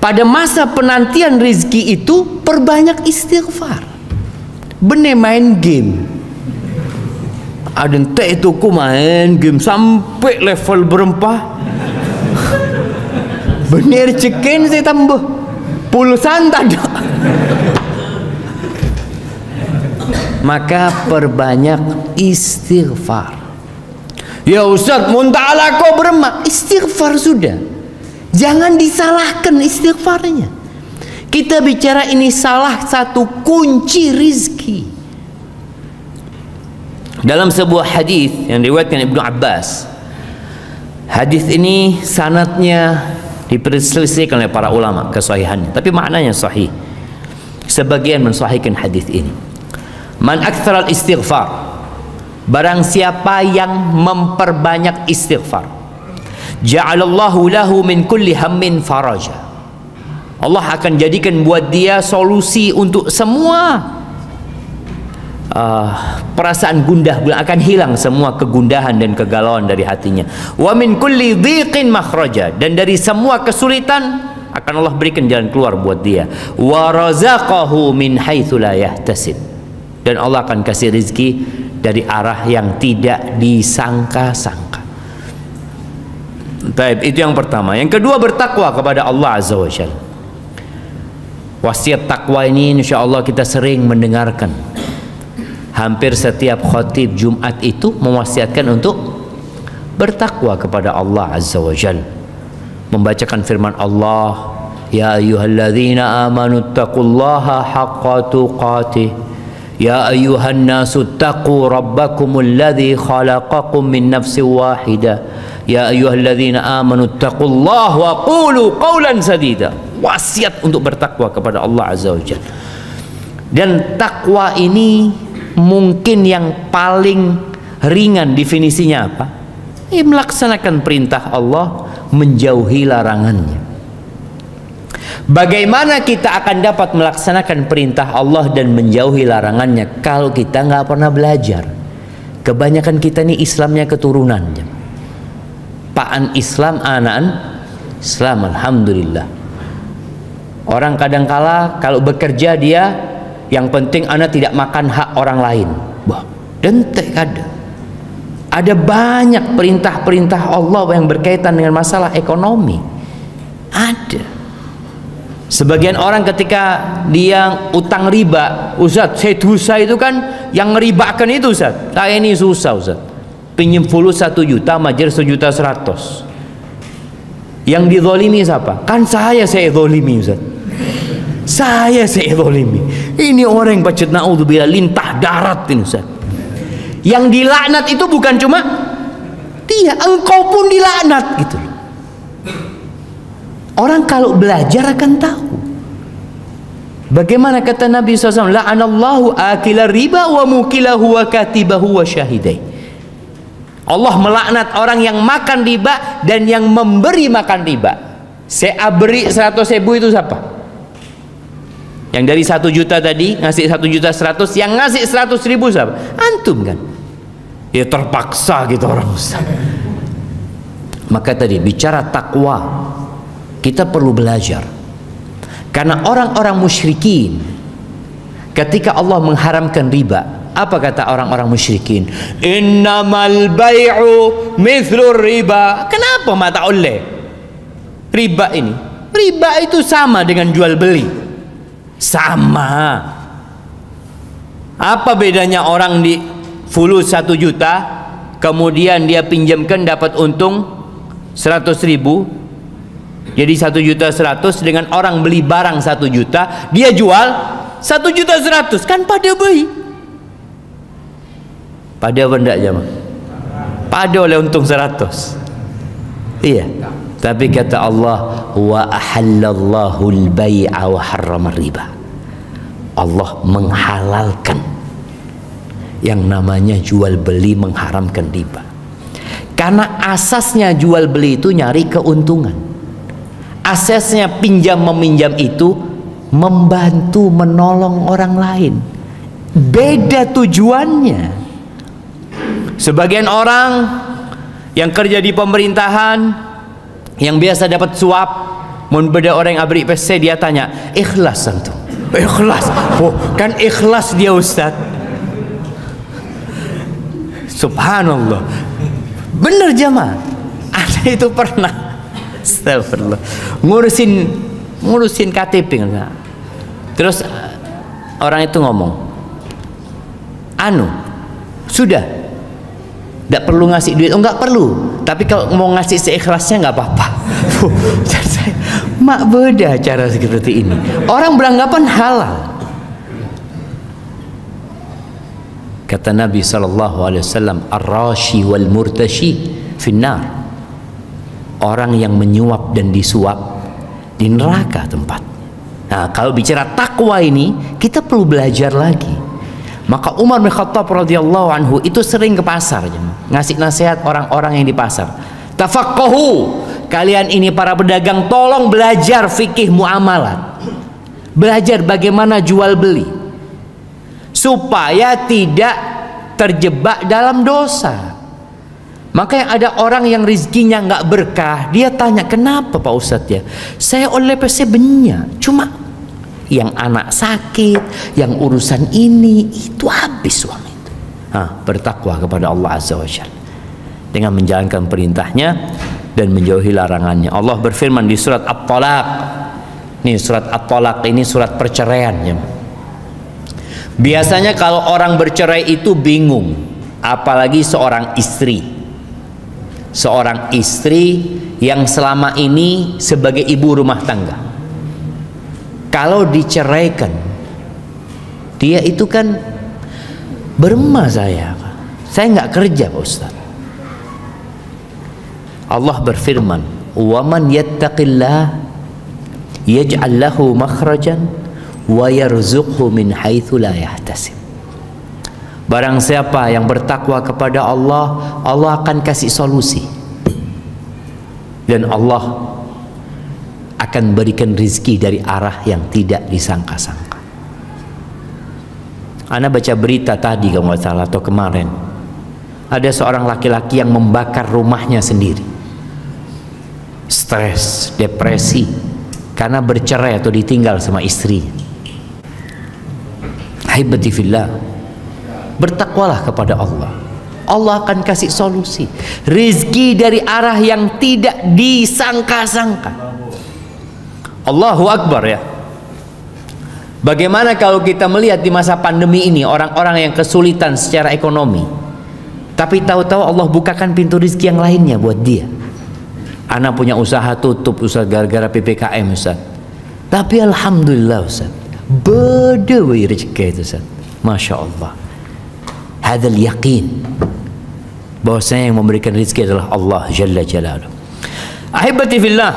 Pada masa penantian rezeki itu perbanyak istighfar. Bener main game. Ada ente itu ku main game sampai level berempah. Bener cekin saya tambah pulusan tak ada. Maka perbanyak istighfar. Ya Ustaz, munta'ala kau beremak, istighfar sudah. Jangan disalahkan istighfarnya. Kita bicara ini salah satu kunci rizki. Dalam sebuah hadis yang diriwayatkan Ibnu Abbas, hadis ini sanadnya diperselisihkan oleh para ulama kesahihannya, tapi maknanya sahih. Sebagian mensahihkan hadis ini. Man aktsaral istighfar, barang siapa yang memperbanyak istighfar, ja'alallahu lahu min kulli hammin faraja, Allah akan jadikan buat dia solusi untuk semua perasaan gundah gulana, akan hilang semua kegundahan dan kegalauan dari hatinya. Wa min kulli dhiqin makhraja, dan dari semua kesulitan akan Allah berikan jalan keluar buat dia. Wa razaqahu min haitsu la yahtasib, dan Allah akan kasih rezeki dari arah yang tidak disangka-sangka. Baik, itu yang pertama. Yang kedua, bertakwa kepada Allah Azza wa Jalla. Wasiat takwa ini insyaallah kita sering mendengarkan. Hampir setiap khatib Jumat itu mewasiatkan untuk bertakwa kepada Allah Azza wa Jalla, membacakan firman Allah, ya ayyuhalladzina amanu taqullaha haqqa tuqatih, ya ayyuhan nasu taqu rabbakumul ladzi khalaqakum min nafsin wahidah, ya ayyuhalladzina amanu taqullaha wa qulu qawlan sadida. Wasiat untuk bertakwa kepada Allah Azza wa Jalla. Dan takwa ini mungkin yang paling ringan definisinya apa? Melaksanakan perintah Allah, menjauhi larangannya. Bagaimana kita akan dapat melaksanakan perintah Allah dan menjauhi larangannya kalau kita nggak pernah belajar? Kebanyakan kita ini Islamnya keturunan. Paan Islam, anaan Islam, alhamdulillah. Orang kadangkala kalau bekerja dia, yang penting anak tidak makan hak orang lain. Wah, dentek ada. Ada banyak perintah-perintah Allah yang berkaitan dengan masalah ekonomi. Ada. Sebagian orang ketika dia utang riba, Ustaz, saya dosa itu kan yang ngeribakan itu, Ustaz. Saya ini susah, Ustaz. Pinjam full 1 juta, majer 1.100.000. Yang dizolimi siapa? Kan saya zolimi, Ustaz. Saya zolimi. Ini orang yang bacet naudzubillah lintah darat ini, Ustaz. Yang dilaknat itu bukan cuma dia, engkau pun dilaknat gitu. Orang kalau belajar akan tahu. Bagaimana kata Nabi SAW, la'anallahu akila riba wa mukilahu wa katibahu wa syahidai. Allah melaknat orang yang makan riba dan yang memberi makan riba. Saya beri 100.000 itu siapa? Yang dari 1 juta tadi ngasih 1.100.000, yang ngasih 100.000 siapa? Antum kan? Ya terpaksa gitu orang Ustaz. Maka tadi bicara takwa, kita perlu belajar. Karena orang-orang musyrikin ketika Allah mengharamkan riba, apa kata orang-orang musyrikin? Innamal bai'u mithlur riba. Kenapa mata oleh riba ini? Riba itu sama dengan jual beli. Sama. Apa bedanya orang di full 1 juta kemudian dia pinjamkan dapat untung 100.000, jadi 1.100.000, dengan orang beli barang 1 juta dia jual 1.100.000, kan pada beli. Pada benda jamaah, pada oleh untung 100. Iya. Tapi kata Allah, wa ahallallahu al-bai'a wa harrama riba. Allah menghalalkan yang namanya jual beli, mengharamkan riba. Karena asasnya jual beli itu nyari keuntungan. Asasnya pinjam meminjam itu membantu menolong orang lain. Beda tujuannya. Sebagian orang yang kerja di pemerintahan, yang biasa dapat suap, mun beda orang yang abri PC, dia tanya, ikhlas antum? Ikhlas? Oh, kan ikhlas dia Ustaz. Subhanallah. Bener jamaah. Ada itu pernah, astagfirullah, ngurusin KTP. Terus orang itu ngomong, sudah tidak perlu ngasih duit. Oh, nggak perlu, tapi kalau mau ngasih seikhlasnya nggak apa-apa. Mak beda cara seperti ini. Orang beranggapan halal. Kata Nabi SAW, ar-rashi wal murtashi finnar. Orang yang menyuap dan disuap di neraka tempat. Nah, kalau bicara takwa ini kita perlu belajar lagi. Maka Umar bin Khattab radhiyallahu anhu itu sering ke pasar, ngasih nasihat orang-orang yang di pasar. Tafaqahu, kalian ini para pedagang tolong belajar fikih muamalat, belajar bagaimana jual beli supaya tidak terjebak dalam dosa. Makanya ada orang yang rizkinya nggak berkah, dia tanya, kenapa Pak Ustadz ya? Saya oleh PC banyak, cuma yang anak sakit, yang urusan ini itu habis uang itu. Bertakwa kepada Allah Azza wa Jalla dengan menjalankan perintahnya dan menjauhi larangannya. Allah berfirman di surat At-Talaq. Nih surat At-Talaq ini surat perceraian ya. Biasanya kalau orang bercerai itu bingung, apalagi seorang istri. Seorang istri yang selama ini sebagai ibu rumah tangga, kalau diceraikan, dia itu kan beremah, saya nggak kerja Pak Ustaz. Allah berfirman, wa man yattaqillah yaj'al lahu makhrajan wa yarzuqhu min haitsu la yahtasib. Barang siapa yang bertakwa kepada Allah, Allah akan kasih solusi. Dan Allah akan berikan rizki dari arah yang tidak disangka-sangka. Ana baca berita tadi kalau nggak salah atau kemarin, ada seorang laki-laki yang membakar rumahnya sendiri. Stres, depresi, karena bercerai atau ditinggal sama istrinya. Haibati fillah, bertakwalah kepada Allah. Allah akan kasih solusi, rizki dari arah yang tidak disangka-sangka. Allahu Akbar ya. Bagaimana kalau kita melihat di masa pandemi ini orang-orang yang kesulitan secara ekonomi, tapi tahu-tahu Allah bukakan pintu rizki yang lainnya buat dia. Anak punya usaha tutup Ustaz gara-gara PPKM Ustaz, tapi alhamdulillah Ustaz, bedewi rezeki itu Ustaz. Masya Allah. Hadal yakin bahwasanya yang memberikan rezeki adalah Allah Jalla Jalaluh. Ahibati fillah,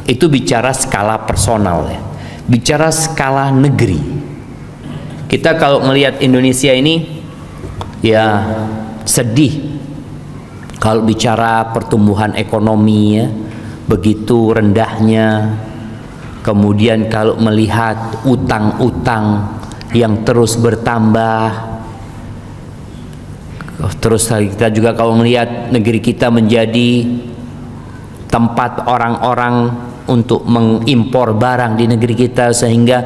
itu bicara skala personal ya, bicara skala negeri. Kita kalau melihat Indonesia ini ya sedih kalau bicara pertumbuhan ekonomi ya, begitu rendahnya. Kemudian kalau melihat utang-utang yang terus bertambah, terus kita juga kalau melihat negeri kita menjadi tempat orang-orang untuk mengimpor barang di negeri kita, sehingga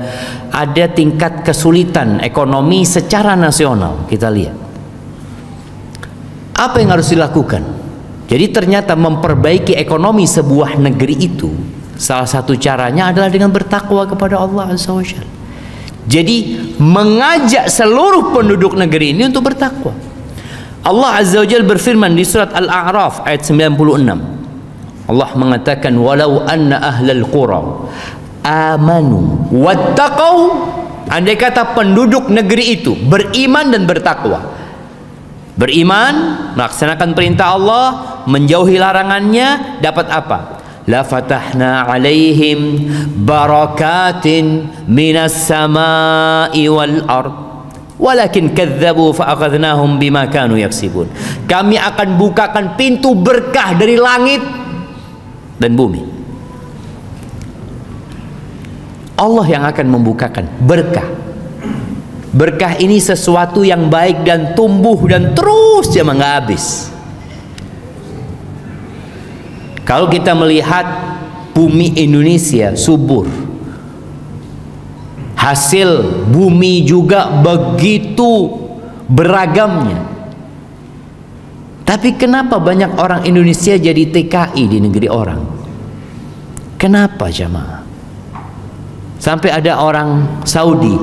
ada tingkat kesulitan ekonomi secara nasional. Kita lihat apa yang harus dilakukan. Jadi ternyata memperbaiki ekonomi sebuah negeri itu salah satu caranya adalah dengan bertakwa kepada Allah Azza wa Jalla. Jadi mengajak seluruh penduduk negeri ini untuk bertakwa. Allah Azza wa Jalla berfirman di surat Al-A'raf ayat 96. Allah mengatakan, walau anna ahlal qura amanu wattaqau, andai kata penduduk negeri itu beriman dan bertakwa. Beriman, melaksanakan perintah Allah, menjauhi larangannya, dapat apa? La fatahna alaihim barakatin minas samai wal ard walakin kadzabu fa akhadnahum bima kanu yaksibun. Kami akan bukakan pintu berkah dari langit dan bumi. Allah yang akan membukakan berkah. Berkah ini sesuatu yang baik dan tumbuh dan terus ya nggak habis. Kalau kita melihat bumi Indonesia subur, hasil bumi juga begitu beragamnya. Tapi kenapa banyak orang Indonesia jadi TKI di negeri orang? Kenapa jamaah? Sampai ada orang Saudi.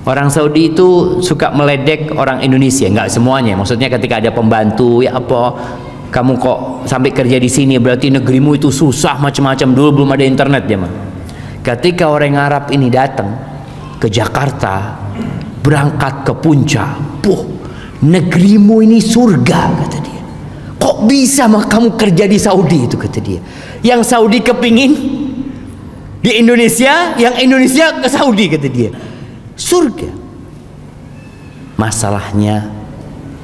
Orang Saudi itu suka meledek orang Indonesia, nggak semuanya. Maksudnya ketika ada pembantu, ya apa, kamu kok sampai kerja di sini berarti negerimu itu susah macam-macam. Dulu belum ada internet ya mah. Ketika orang Arab ini datang ke Jakarta, berangkat ke puncak, negerimu ini surga kata dia. Kok bisa mah kamu kerja di Saudi itu kata dia. Yang Saudi kepingin di Indonesia, yang Indonesia ke Saudi kata dia. Surga. Masalahnya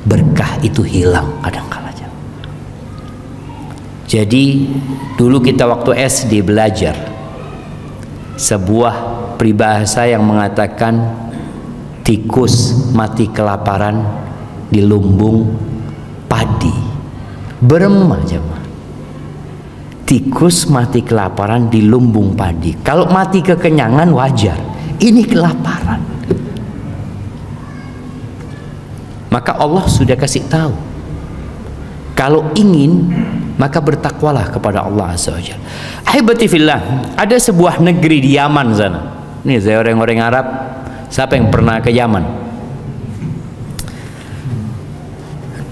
berkah itu hilang kadang-kala. Jadi dulu kita waktu SD belajar sebuah peribahasa yang mengatakan tikus mati kelaparan di lumbung padi. Beremah jemaah. Tikus mati kelaparan di lumbung padi. Kalau mati kekenyangan wajar. Ini kelaparan. Maka Allah sudah kasih tahu, kalau ingin maka bertakwalah kepada Allah Azza wa Jalla. Ahibati fillah, ada sebuah negeri di Yaman sana. Ini saya orang-orang Arab. Siapa yang pernah ke Yaman?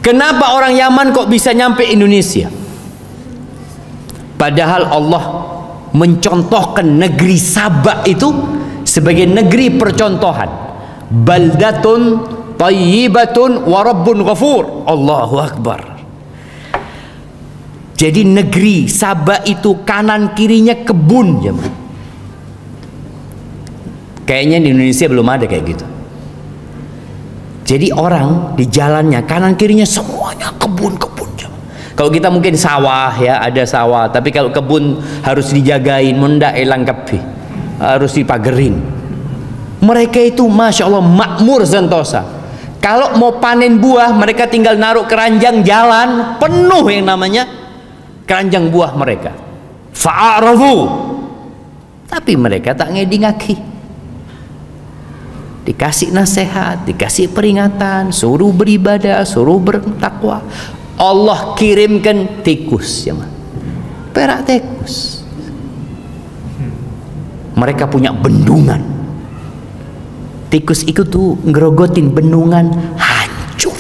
Kenapa orang Yaman kok bisa nyampe Indonesia? Padahal Allah mencontohkan negeri Sabah itu sebagai negeri percontohan. Baldatun tayyibatun wa rabbun ghafur. Allahu Akbar. Jadi negeri Sabah itu kanan kirinya kebun. Kayaknya di Indonesia belum ada kayak gitu. Jadi orang di jalannya kanan kirinya semuanya kebun-kebun. Kalau kita mungkin sawah ya, ada sawah, tapi kalau kebun harus dijagain, mendak elang kepi, harus dipagerin. Mereka itu masya Allah makmur sentosa. Kalau mau panen buah, mereka tinggal naruh keranjang jalan penuh yang namanya keranjang buah mereka. Fa'arafu. Tapi mereka tak ngedingaki. Dikasih nasihat, dikasih peringatan, suruh beribadah, suruh bertakwa. Allah kirimkan tikus ya, perak tikus. Mereka punya bendungan. Tikus itu tuh ngerogotin bendungan hancur.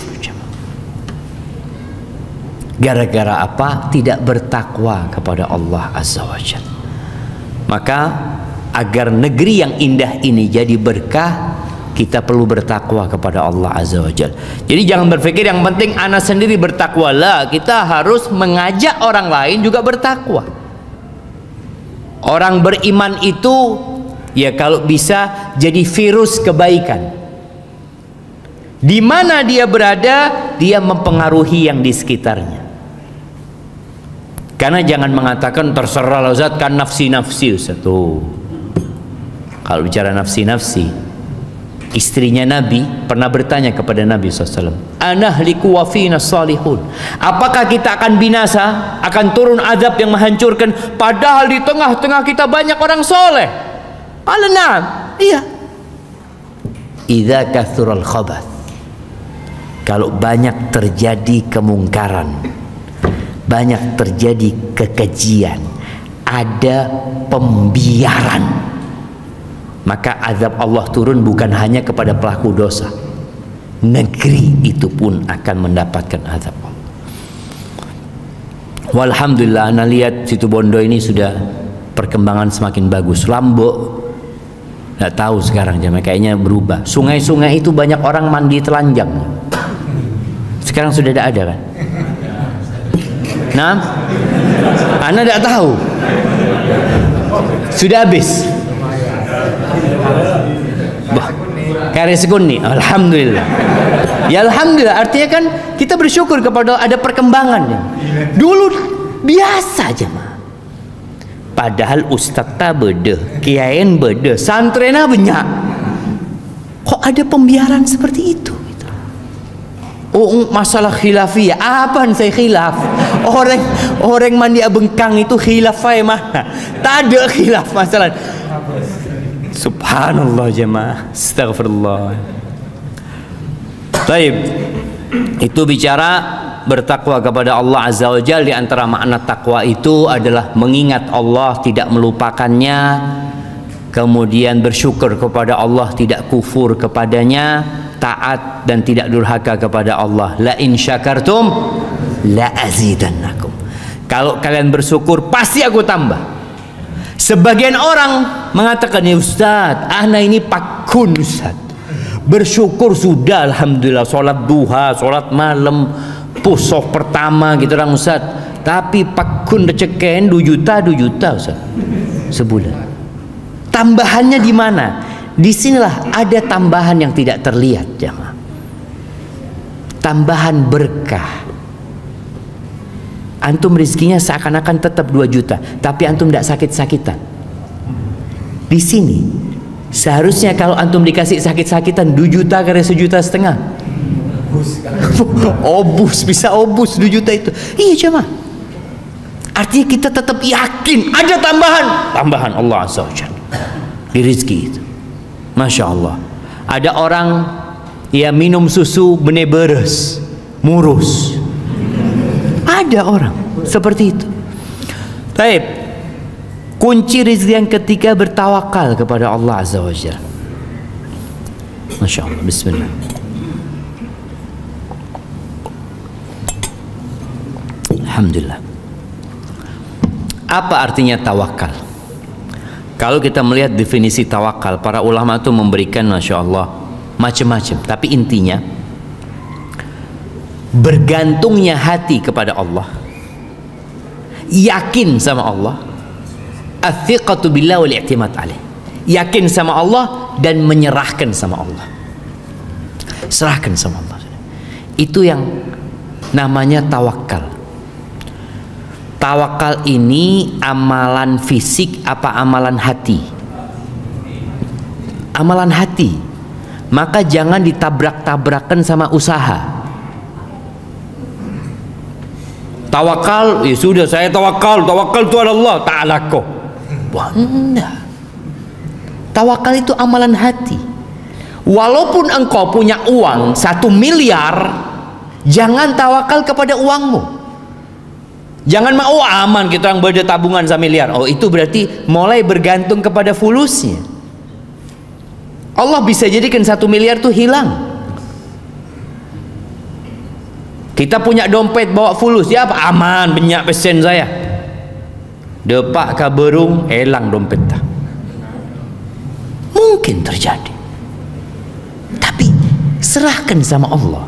Gara-gara apa? Tidak bertakwa kepada Allah Azza wa Jalla. Maka agar negeri yang indah ini jadi berkah, kita perlu bertakwa kepada Allah Azza wa Jalla. Jadi jangan berpikir yang penting anak sendiri bertakwa lah. Kita harus mengajak orang lain juga bertakwa. Orang beriman itu ya kalau bisa jadi virus kebaikan. Di mana dia berada, dia mempengaruhi yang di sekitarnya. Karena jangan mengatakan terserah Ustaz kan nafsi-nafsi Ustaz. Tuh. Kalau bicara nafsi-nafsi, istrinya Nabi pernah bertanya kepada Nabi SAW, anahliku wa fina salihun, apakah kita akan binasa, akan turun azab yang menghancurkan, padahal di tengah-tengah kita banyak orang soleh? Qala na'am, iya. Idza kathural khabath, kalau banyak terjadi kemungkaran, banyak terjadi kekejian, ada pembiaran, maka azab Allah turun bukan hanya kepada pelaku dosa, negeri itu pun akan mendapatkan azab Allah. Walhamdulillah, anda lihat situ Bondo ini sudah perkembangan semakin bagus. Lombok nggak tahu sekarang jemaah, kayaknya berubah. Sungai-sungai itu banyak orang mandi telanjang. Sekarang sudah tidak ada kan? Nah, anda tidak tahu, sudah habis. Karis Kunni, alhamdulillah. Ya alhamdulillah, artinya kan kita bersyukur kepada ada perkembangannya. Dulu biasa aja mah. Padahal ustaz tak beda, kiain beda, santrena banyak. Kok ada pembiaran seperti itu? Oh, masalah khilafiyah, apa saya khilaf? Orang mandi abengkang itu khilafah mana? Tak ada khilaf masalah. Subhanallah jemaah, astagfirullah. Baik, itu bicara bertakwa kepada Allah Azza wa Jalla. Di antara makna takwa itu adalah mengingat Allah, tidak melupakannya, kemudian bersyukur kepada Allah, tidak kufur kepadanya, taat dan tidak durhaka kepada Allah. La in syakartum la azidannakum. Kalau kalian bersyukur pasti aku tambah. Sebagian orang mengatakan, ya Ustaz, ana ini pakun Ustaz, bersyukur sudah alhamdulillah, sholat duha, sholat malam, pusok pertama gitu orang Ustaz, tapi pakun receken 2 juta Ustaz sebulan. Tambahannya di mana? Disinilah ada tambahan yang tidak terlihat jemaah, tambahan berkah. antum rezekinya seakan-akan tetap 2 juta, tapi antum tidak sakit-sakitan. Di sini seharusnya kalau antum dikasih sakit-sakitan 2 juta karena 1,5 juta. Obus, bisa obus 2 juta itu. Iya jemaah. Artinya kita tetap yakin ada tambahan Allah Azza wa Jalla di rezeki itu. Masya Allah. Ada orang ya minum susu benih beres, murus. Ada orang seperti itu. Baik. Kunci rezeki yang ketiga bertawakal kepada Allah Azza wa Jalla. Masya Allah. Bismillah. Alhamdulillah. Apa artinya tawakal? Kalau kita melihat definisi tawakal, para ulama itu memberikan, Masya Allah, macam-macam. Tapi intinya bergantungnya hati kepada Allah, yakin sama Allah, athiqatu billah wal i'timad alaih, yakin sama Allah dan menyerahkan sama Allah, serahkan sama Allah. Itu yang namanya tawakal. Tawakal ini amalan fisik apa amalan hati? Amalan hati. Maka jangan ditabrak-tabrakan sama usaha. Tawakal, ya sudah saya tawakal itu ala Allah ta'ala kok. Wah, enggak. Tawakal itu amalan hati. Walaupun engkau punya uang 1 miliar, jangan tawakal kepada uangmu. Jangan mau aman kita yang berada tabungan 1 miliar. Oh, itu berarti mulai bergantung kepada fulusnya. Allah bisa jadikan 1 miliar tuh hilang. Kita punya dompet bawa fulus, ya apa aman, banyak pesen saya. Depak ka berung, hilang dompet tak. Mungkin terjadi. Tapi serahkan sama Allah.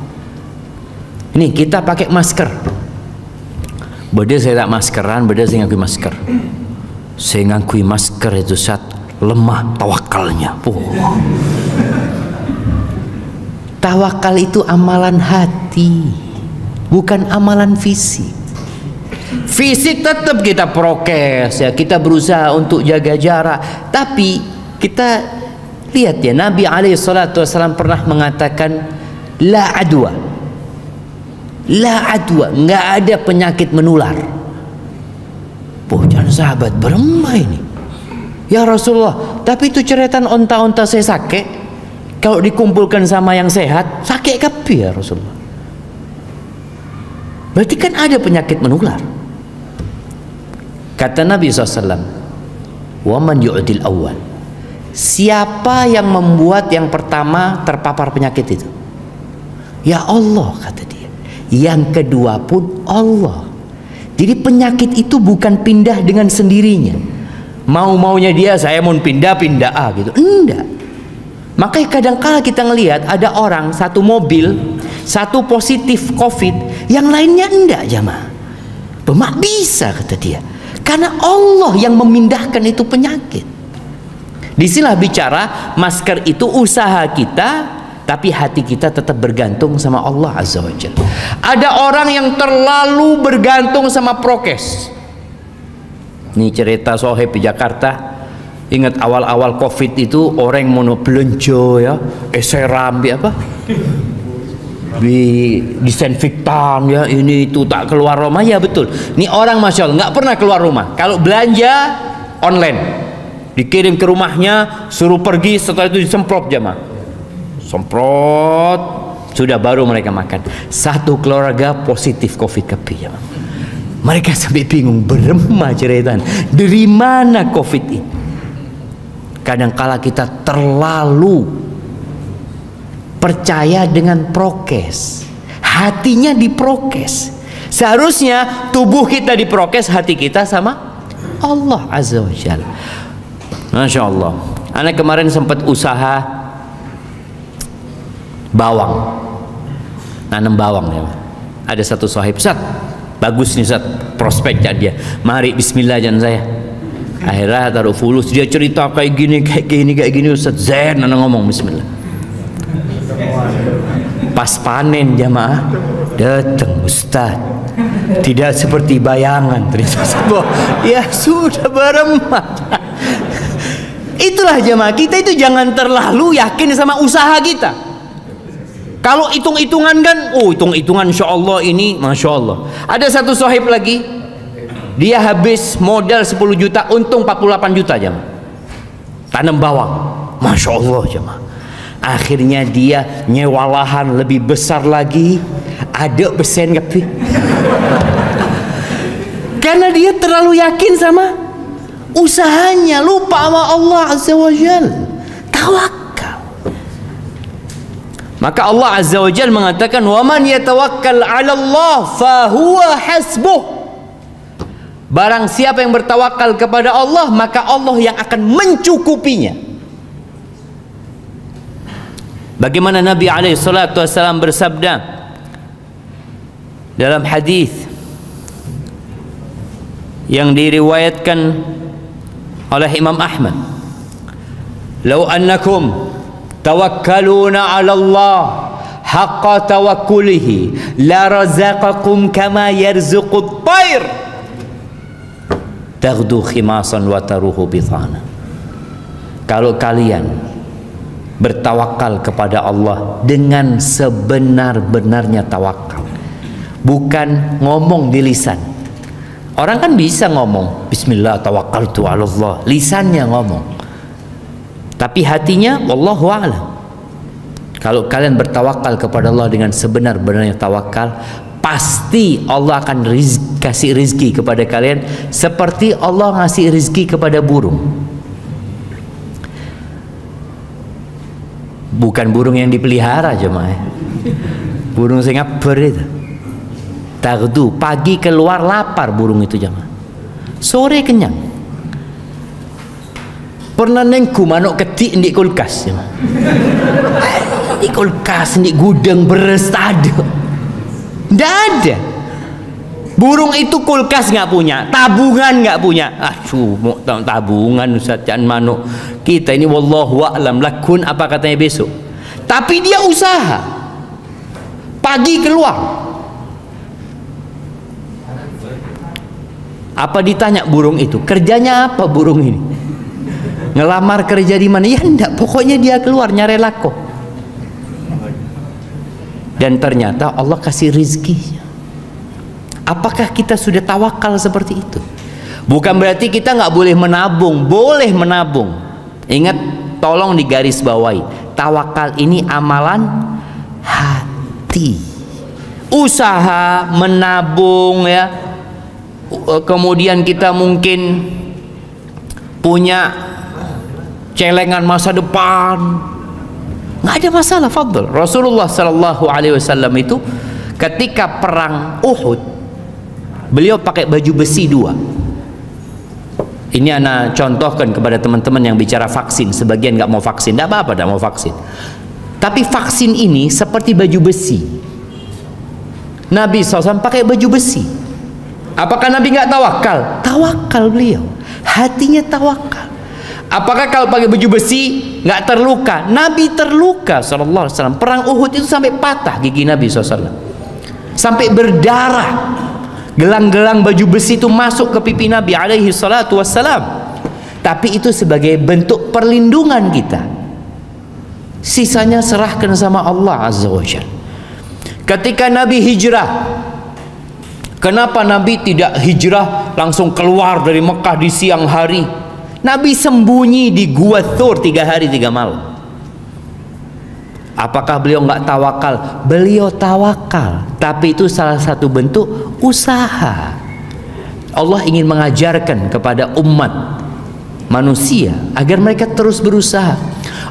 Ini kita pakai masker. Beda saya tak maskeran, beda saya ngakui masker. Saya ngakui masker itu saat lemah tawakalnya. Tawakal itu amalan hati, bukan amalan fisik. Fisik tetap kita prokes ya, kita berusaha untuk jaga jarak. Tapi kita lihat ya, Nabi SAW pernah mengatakan la adwa. La adwa, nggak ada penyakit menular. Jangan sahabat beremai ini. Ya Rasulullah, tapi itu ceretan onta-onta saya sakit. Kalau dikumpulkan sama yang sehat, sakit kapi ya Rasulullah. Berarti kan ada penyakit menular. Kata Nabi SAW, waman yu'dil awal. Siapa yang membuat yang pertama terpapar penyakit itu? Ya Allah, kata dia. Yang kedua pun Allah. Jadi penyakit itu bukan pindah dengan sendirinya. Mau-maunya dia, saya mau pindah gitu. Enggak. Makanya kadang-kala kita ngelihat ada orang satu mobil, satu positif COVID, yang lainnya enggak jamaah. Mak bisa kata dia. Karena Allah yang memindahkan itu penyakit. Disinilah bicara masker itu usaha kita, tapi hati kita tetap bergantung sama Allah Azza wa Jalla. Ada orang yang terlalu bergantung sama prokes. Ini cerita sohib di Jakarta. Ingat awal-awal COVID itu orang mau belanja ya, seram apa? Disinfektan ya, ini itu tak keluar rumah ya betul. Ini orang Masya Allah nggak pernah keluar rumah. Kalau belanja online, dikirim ke rumahnya, suruh pergi, setelah itu disemprot jamaah. Semprot, sudah baru mereka makan. Satu keluarga positif COVID ya. Mereka sampai bingung, beremah ceretan dari mana COVID ini. Kadangkala kita terlalu percaya dengan prokes, hatinya diprokes. Seharusnya tubuh kita diprokes, hati kita sama Allah Azza wa Jalla. Masya Allah. Anak kemarin sempat usaha bawang, nanam bawang ya. Ada satu sahib, Ustaz, bagus nih Ustaz, prospeknya dia. Mari bismillah jangan saya. Akhirnya taruh fulus, dia cerita kayak gini Ustaz. Zen anak ngomong bismillah. Pas panen jamaah, datang Ustaz. Tidak seperti bayangan ternyata. Ya sudah berempat. Itulah jemaah, kita itu jangan terlalu yakin sama usaha kita. Kalau hitung-hitungan kan, oh hitung-hitungan insya Allah ini, Masya Allah. Ada satu sahib lagi, dia habis modal 10 juta, untung 48 juta jemaah. Tanam bawang, Masya Allah jemaah. Akhirnya dia nyewa lahan lebih besar lagi, ada persen tapi karena dia terlalu yakin sama usahanya, lupa sama Allah Azza wa Jal. Tawakal. Maka Allah Azza wa Jal mengatakan, wa man yatawakkal 'ala Allah fa huwa hasbuh. Barang siapa yang bertawakal kepada Allah, maka Allah yang akan mencukupinya. Bagaimana Nabi alaihi salatu wasallam bersabda dalam hadis yang diriwayatkan oleh Imam Ahmad, "Lau annakum tawakkaluna 'ala Allah haqqa tawakkulihi la razaqakum kama yarzuqut tayr taghdu khimasan wa taruhu bitana." Kalau kalian bertawakal kepada Allah dengan sebenar-benarnya tawakal, bukan ngomong di lisan. Orang kan bisa ngomong bismillah tawakkaltu 'ala Allah, lisannya ngomong, tapi hatinya wallahu a'lam. Kalau kalian bertawakal kepada Allah dengan sebenar-benarnya tawakal, pasti Allah akan kasih rizki kepada kalian seperti Allah ngasih rizki kepada burung. Bukan burung yang dipelihara jemaah, burung Singapura itu. Taghdu, pagi keluar lapar burung itu jemaah, sore kenyang. Pernah nengku manuk ketik di kulkas jemaah. Di kulkas, di gudang beres ada. Tidak ada. Burung itu kulkas nggak punya, tabungan nggak punya. Aduh, mau tabungan Ustaz, jangan manuk. Kita ini wallahu a'lam lakun apa katanya besok. Tapi dia usaha. Pagi keluar. Apa ditanya burung itu, kerjanya apa burung ini? Ngelamar kerja di mana? Ya enggak, pokoknya dia keluar nyari lako. Dan ternyata Allah kasih rizki. Apakah kita sudah tawakal seperti itu? Bukan berarti kita nggak boleh menabung, boleh menabung. Ingat, tolong digaris bawahi, tawakal ini amalan hati. Usaha menabung ya. Kemudian kita mungkin punya celengan masa depan, nggak ada masalah, fadl. Rasulullah Sallallahu Alaihi Wasallam itu ketika perang Uhud, beliau pakai baju besi 2. Ini ana contohkan kepada teman-teman yang bicara vaksin. Sebagian nggak mau vaksin, tidak apa-apa, tidak mau vaksin. Tapi vaksin ini seperti baju besi. Nabi SAW pakai baju besi. Apakah Nabi nggak tawakal? Tawakal beliau, hatinya tawakal. Apakah kalau pakai baju besi nggak terluka? Nabi terluka Sallallahu Alaihi Wasallam. Perang Uhud itu sampai patah gigi Nabi SAW, sampai berdarah. Gelang-gelang baju besi itu masuk ke pipi Nabi alaihi salatu wassalam. Tapi itu sebagai bentuk perlindungan kita. Sisanya serahkan sama Allah Azza wa Jalla. Ketika Nabi hijrah, kenapa Nabi tidak hijrah langsung keluar dari Mekah di siang hari? Nabi sembunyi di Gua Thur 3 hari 3 malam. Apakah beliau nggak tawakal? Beliau tawakal, tapi itu salah satu bentuk usaha. Allah ingin mengajarkan kepada umat manusia agar mereka terus berusaha.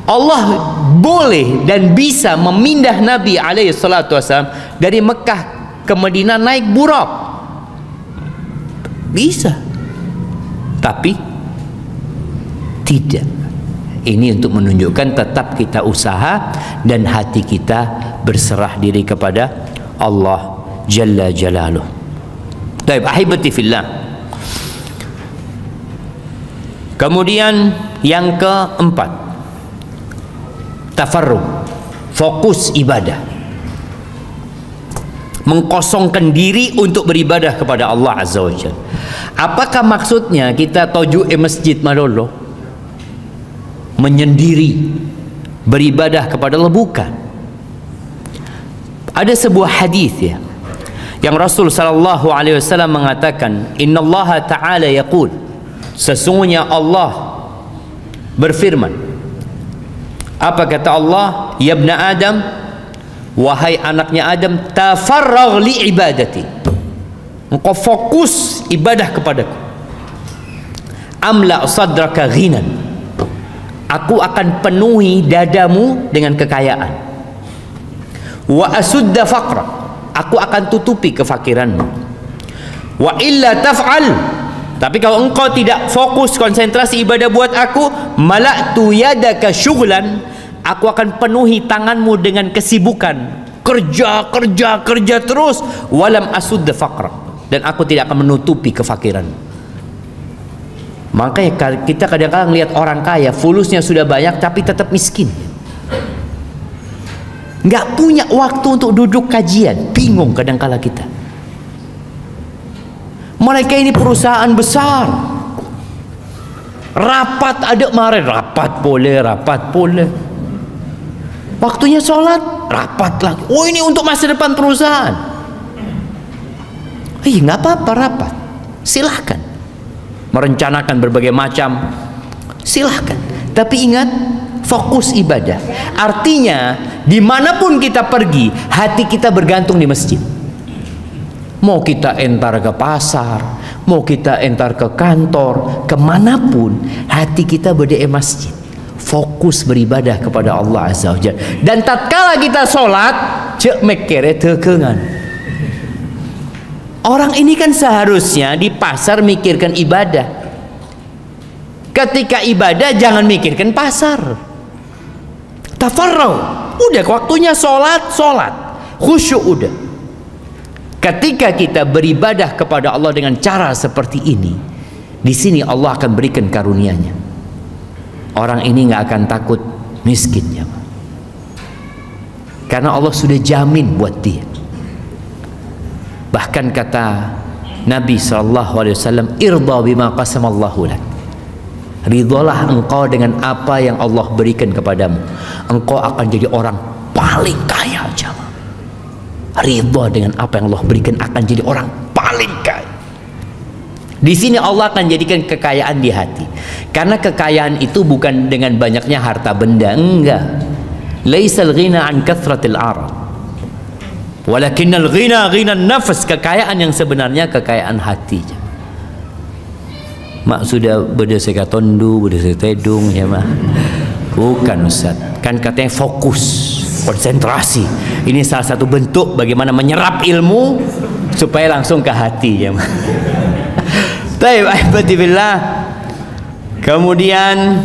Allah boleh dan bisa memindah Nabi alaihi salatu wasallam dari Mekah ke Madinah naik buraq, bisa, tapi tidak. Ini untuk menunjukkan tetap kita usaha dan hati kita berserah diri kepada Allah Jalla Jalaluh. Baik, ahibati fillah. Kemudian yang keempat, tafarruq, fokus ibadah. mengkosongkan diri untuk beribadah kepada Allah Azza wa Jalla. Apakah maksudnya kita toju masjid malolo menyendiri beribadah kepada Allah? Bukan. Ada sebuah hadis ya, yang Rasul sallallahu alaihi wasallam mengatakan, innallaha ta'ala yaqul, sesungguhnya Allah berfirman. Apa kata Allah? Ya ibna Adam, wahai anaknya Adam, tafarragh li ibadati, engkau fokus ibadah kepadaku. Amla sadraka ghinan, aku akan penuhi dadamu dengan kekayaan. Wa asudda faqra, aku akan tutupi kefakiranmu. Wa illa taf'al, tapi kalau engkau tidak fokus konsentrasi ibadah buat aku, mala'tu yadaka syughlan, aku akan penuhi tanganmu dengan kesibukan, kerja terus, walam asudda faqra, dan aku tidak akan menutupi kefakiran. Makanya kita kadang-kadang lihat orang kaya, fulusnya sudah banyak tapi tetap miskin, nggak punya waktu untuk duduk kajian. Bingung kadang-kala kita. Mereka ini perusahaan besar, rapat ada kemarin, rapat boleh, waktunya sholat rapat lagi. Oh, ini untuk masa depan perusahaan. Nggak apa-apa rapat, silahkan merencanakan berbagai macam, silahkan, tapi ingat, fokus ibadah. Artinya dimanapun kita pergi, hati kita bergantung di masjid. Mau kita entar ke pasar, mau kita entar ke kantor, kemanapun, hati kita berada di masjid, fokus beribadah kepada Allah Azza wa Jalla. Dan tatkala kita sholat, cek mekere tekengan. Orang ini kan seharusnya di pasar mikirkan ibadah. Ketika ibadah jangan mikirkan pasar. Tafarrau, udah waktunya sholat, khusyuk udah. Ketika kita beribadah kepada Allah dengan cara seperti ini, di sini Allah akan berikan karunia-Nya. Orang ini nggak akan takut miskin ya, karena Allah sudah jamin buat dia. Bahkan kata Nabi SAW, irda bima qasamallahu lak, ridhalah engkau dengan apa yang Allah berikan kepadamu, engkau akan jadi orang paling kaya. Jamaah, ridha dengan apa yang Allah berikan, akan jadi orang paling kaya. Di sini Allah akan jadikan kekayaan di hati, karena kekayaan itu bukan dengan banyaknya harta benda, enggak. Laisal ghina an kathratil arad, walakinnal ghina ghinan nafs. Kekayaan yang sebenarnya kekayaan hati. Mak sudah berdasarkan tondu, berdasarkan tedung ya mak. Bukan Ustaz, kan katanya fokus, konsentrasi. Ini salah satu bentuk bagaimana menyerap ilmu supaya langsung ke hati ya mak. Baik, ahbatibillah. Kemudian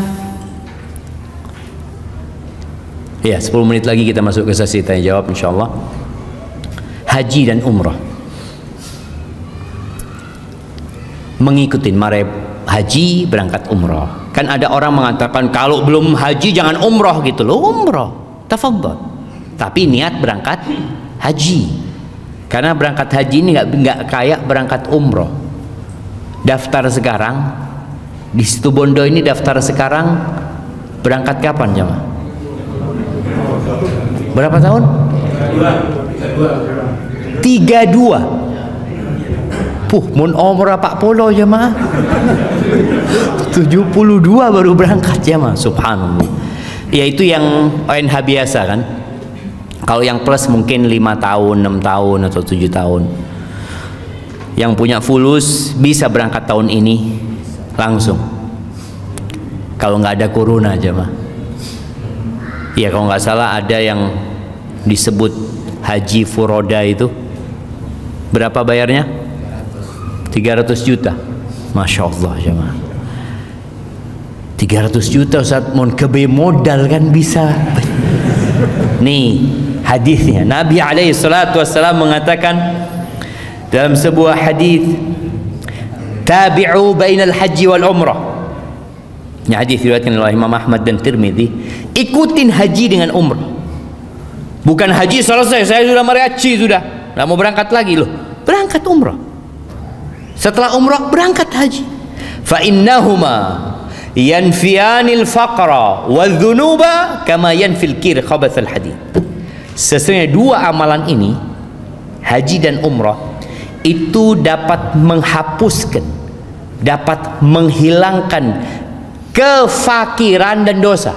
ya 10 menit lagi kita masuk ke sesi tanya jawab insyaallah. Haji dan umrah, mengikuti marep haji berangkat umrah. Kan ada orang mengatakan kalau belum haji jangan umrah gitu loh. Umrah, tafadhol, tapi niat berangkat haji, karena berangkat haji ini nggak kayak berangkat umrah. Daftar sekarang di Situ Bondo ini, daftar sekarang, berangkat kapan jemaah? Berapa tahun? 32. Mun umrah Pak Polo jemaah 72 baru berangkat jemaah. Subhanallah. Yaitu yang ONH biasa kan. Kalau yang plus mungkin 5 tahun, 6 tahun atau 7 tahun. Yang punya fulus bisa berangkat tahun ini langsung. Kalau nggak ada corona jemaah. Ya kalau nggak salah ada yang disebut haji furoda itu. Berapa bayarnya? 300 juta. Masya Allah jemaah. 300 juta Ustaz, mau kebe modal kan bisa. Nih hadisnya, Nabi alaihi salatu wassalam mengatakan dalam sebuah hadis, tabi'u bainal haji wal umrah. Ini hadis diriwayatkan oleh Imam Ahmad dan Tirmidzi. Ikutin haji dengan umrah. Bukan haji selesai, saya sudah meraci sudah. nggak mau berangkat lagi loh, berangkat umrah. Setelah umrah berangkat haji. Fa innahuma yanfiyanil faqra wadh-dhunuba kama yanfil kir khabathal hadid. Sesungguhnya dua amalan ini, haji dan umrah, itu dapat menghapuskan, dapat menghilangkan kefakiran dan dosa.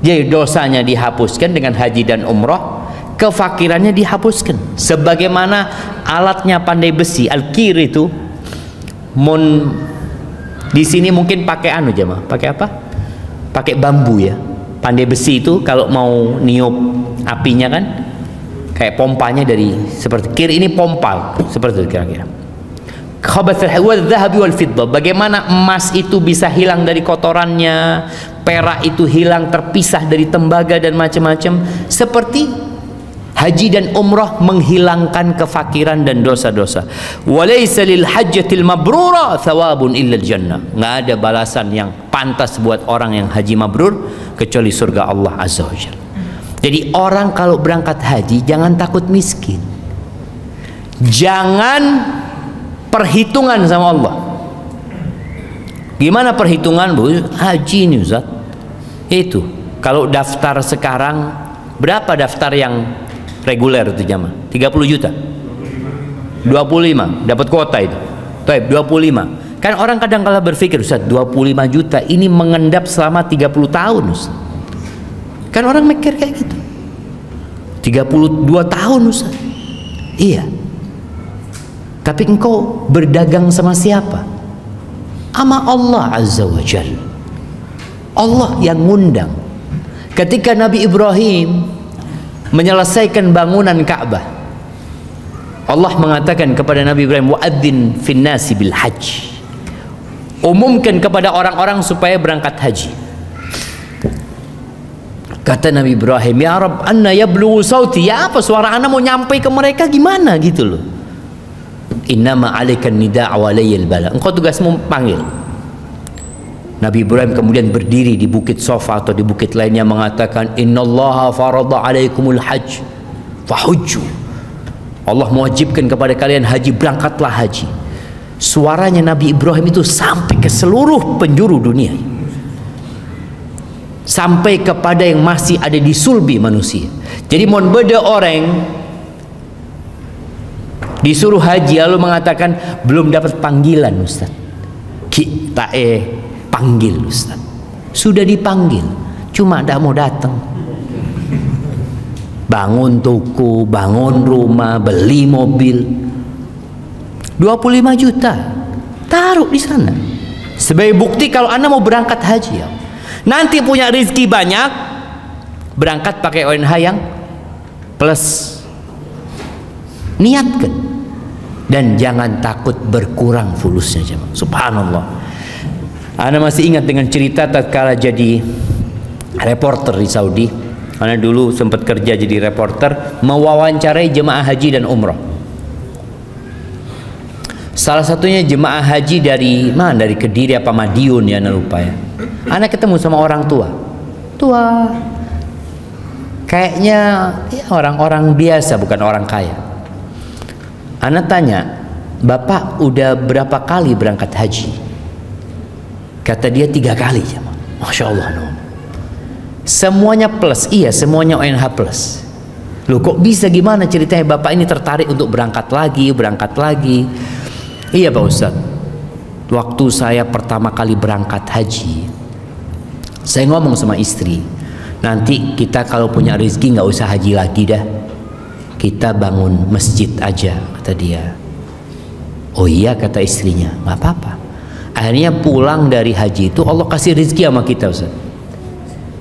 Jadi dosanya dihapuskan dengan haji dan umrah, kefakirannya dihapuskan. Sebagaimana alatnya pandai besi, al-kir itu, di sini mungkin pakai anu jemaah, pakai apa? Pakai bambu ya. Pandai besi itu kalau mau niup apinya kan, kayak pompanya dari seperti kir ini pompa seperti itu kira-kira. Khabathul hadid wal fiddah, bagaimana emas itu bisa hilang dari kotorannya, perak itu hilang terpisah dari tembaga dan macam-macam, seperti haji dan umrah menghilangkan kefakiran dan dosa-dosa. Walaysa lil hajjatil mabrura thawabun illa jannah. Nggak ada balasan yang pantas buat orang yang haji mabrur kecuali surga Allah Azza wa Jalla. Jadi orang kalau berangkat haji jangan takut miskin, jangan perhitungan sama Allah. Gimana perhitungan Bu? Haji ini Ustaz. Itu kalau daftar sekarang, berapa daftar yang reguler itu jamaah? 30 juta 25 dapat kuota itu. Baik, 25. Kan orang kadang kala berpikir, Ustaz, 25 juta ini mengendap selama 30 tahun Ustaz. Kan orang mikir kayak gitu. 32 tahun Ustaz. Iya. Tapi engkau berdagang sama siapa? Sama Allah Azza wa Jalla. Allah yang ngundang. Ketika Nabi Ibrahim menyelesaikan bangunan Ka'bah, Allah mengatakan kepada Nabi Ibrahim, wa'adzin fin nasi bil hajj, umumkan kepada orang-orang supaya berangkat haji. Kata Nabi Ibrahim, ya Rabb, anna yablughu sauti, ya apa suara ana mau nyampai ke mereka gimana gitu loh. Innama 'alaikan nida' wa alayil bala, engkau tugasmu panggil. Nabi Ibrahim kemudian berdiri di bukit Safa atau di bukit lainnya mengatakan, innallaha farada 'alaikumul hajj fahujju, Allah mewajibkan kepada kalian haji, berangkatlah haji. Suaranya Nabi Ibrahim itu sampai ke seluruh penjuru dunia, sampai kepada yang masih ada di sulbi manusia. Jadi mohon beda orang disuruh haji lalu mengatakan belum dapat panggilan Ustaz, kita panggil Ustaz. Sudah dipanggil, cuma tidak mau datang. Bangun toko, bangun rumah, beli mobil, 25 juta taruh di sana sebagai bukti kalau Anda mau berangkat haji ya. Nanti punya rezeki banyak, berangkat pakai ONH yang plus. Niatkan dan jangan takut berkurang fulusnya jemaah. Subhanallah. Ana masih ingat dengan cerita tatkala jadi reporter di Saudi. Ana dulu sempat kerja jadi reporter, mewawancarai jemaah haji dan umrah. Salah satunya jemaah haji dari mana? Dari Kediri apa Madiun ya, ana lupa ya. Ana ketemu sama orang tua. Kayaknya ya orang-orang biasa, bukan orang kaya. Ana tanya, Bapak udah berapa kali berangkat haji? Kata dia 3 kali. Masya Allah. No. Semuanya plus. Iya, semuanya ONH plus. Loh kok bisa, gimana ceritanya Bapak ini tertarik untuk berangkat lagi? Iya Pak Ustadz, waktu saya pertama kali berangkat haji, saya ngomong sama istri, nanti kita kalau punya rezeki nggak usah haji lagi dah, kita bangun masjid aja, kata dia. Oh iya, kata istrinya, nggak apa-apa. Akhirnya pulang dari haji itu Allah kasih rezeki sama kita Ustaz.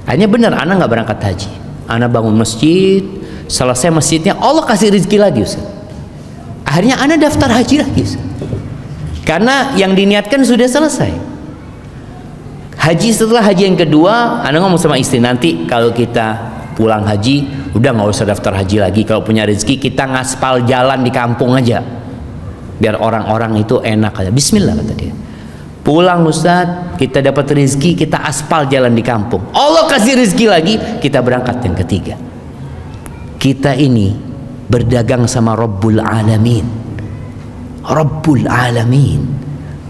Akhirnya benar, anak nggak berangkat haji, anak bangun masjid, selesai masjidnya Allah kasih rezeki lagi Ustaz. Akhirnya anak daftar haji lagi Ustaz. Karena yang diniatkan sudah selesai. Haji, setelah haji yang kedua, anak ngomong sama istri, nanti kalau kita pulang haji udah nggak usah daftar haji lagi, kalau punya rezeki kita ngaspal jalan di kampung aja biar orang-orang itu enak aja. Bismillah, kata dia. Pulang Ustaz, kita dapat rezeki, kita aspal jalan di kampung, Allah kasih rezeki lagi, kita berangkat yang ketiga. kita ini berdagang sama Rabbul Alamin. Rabbul Alamin,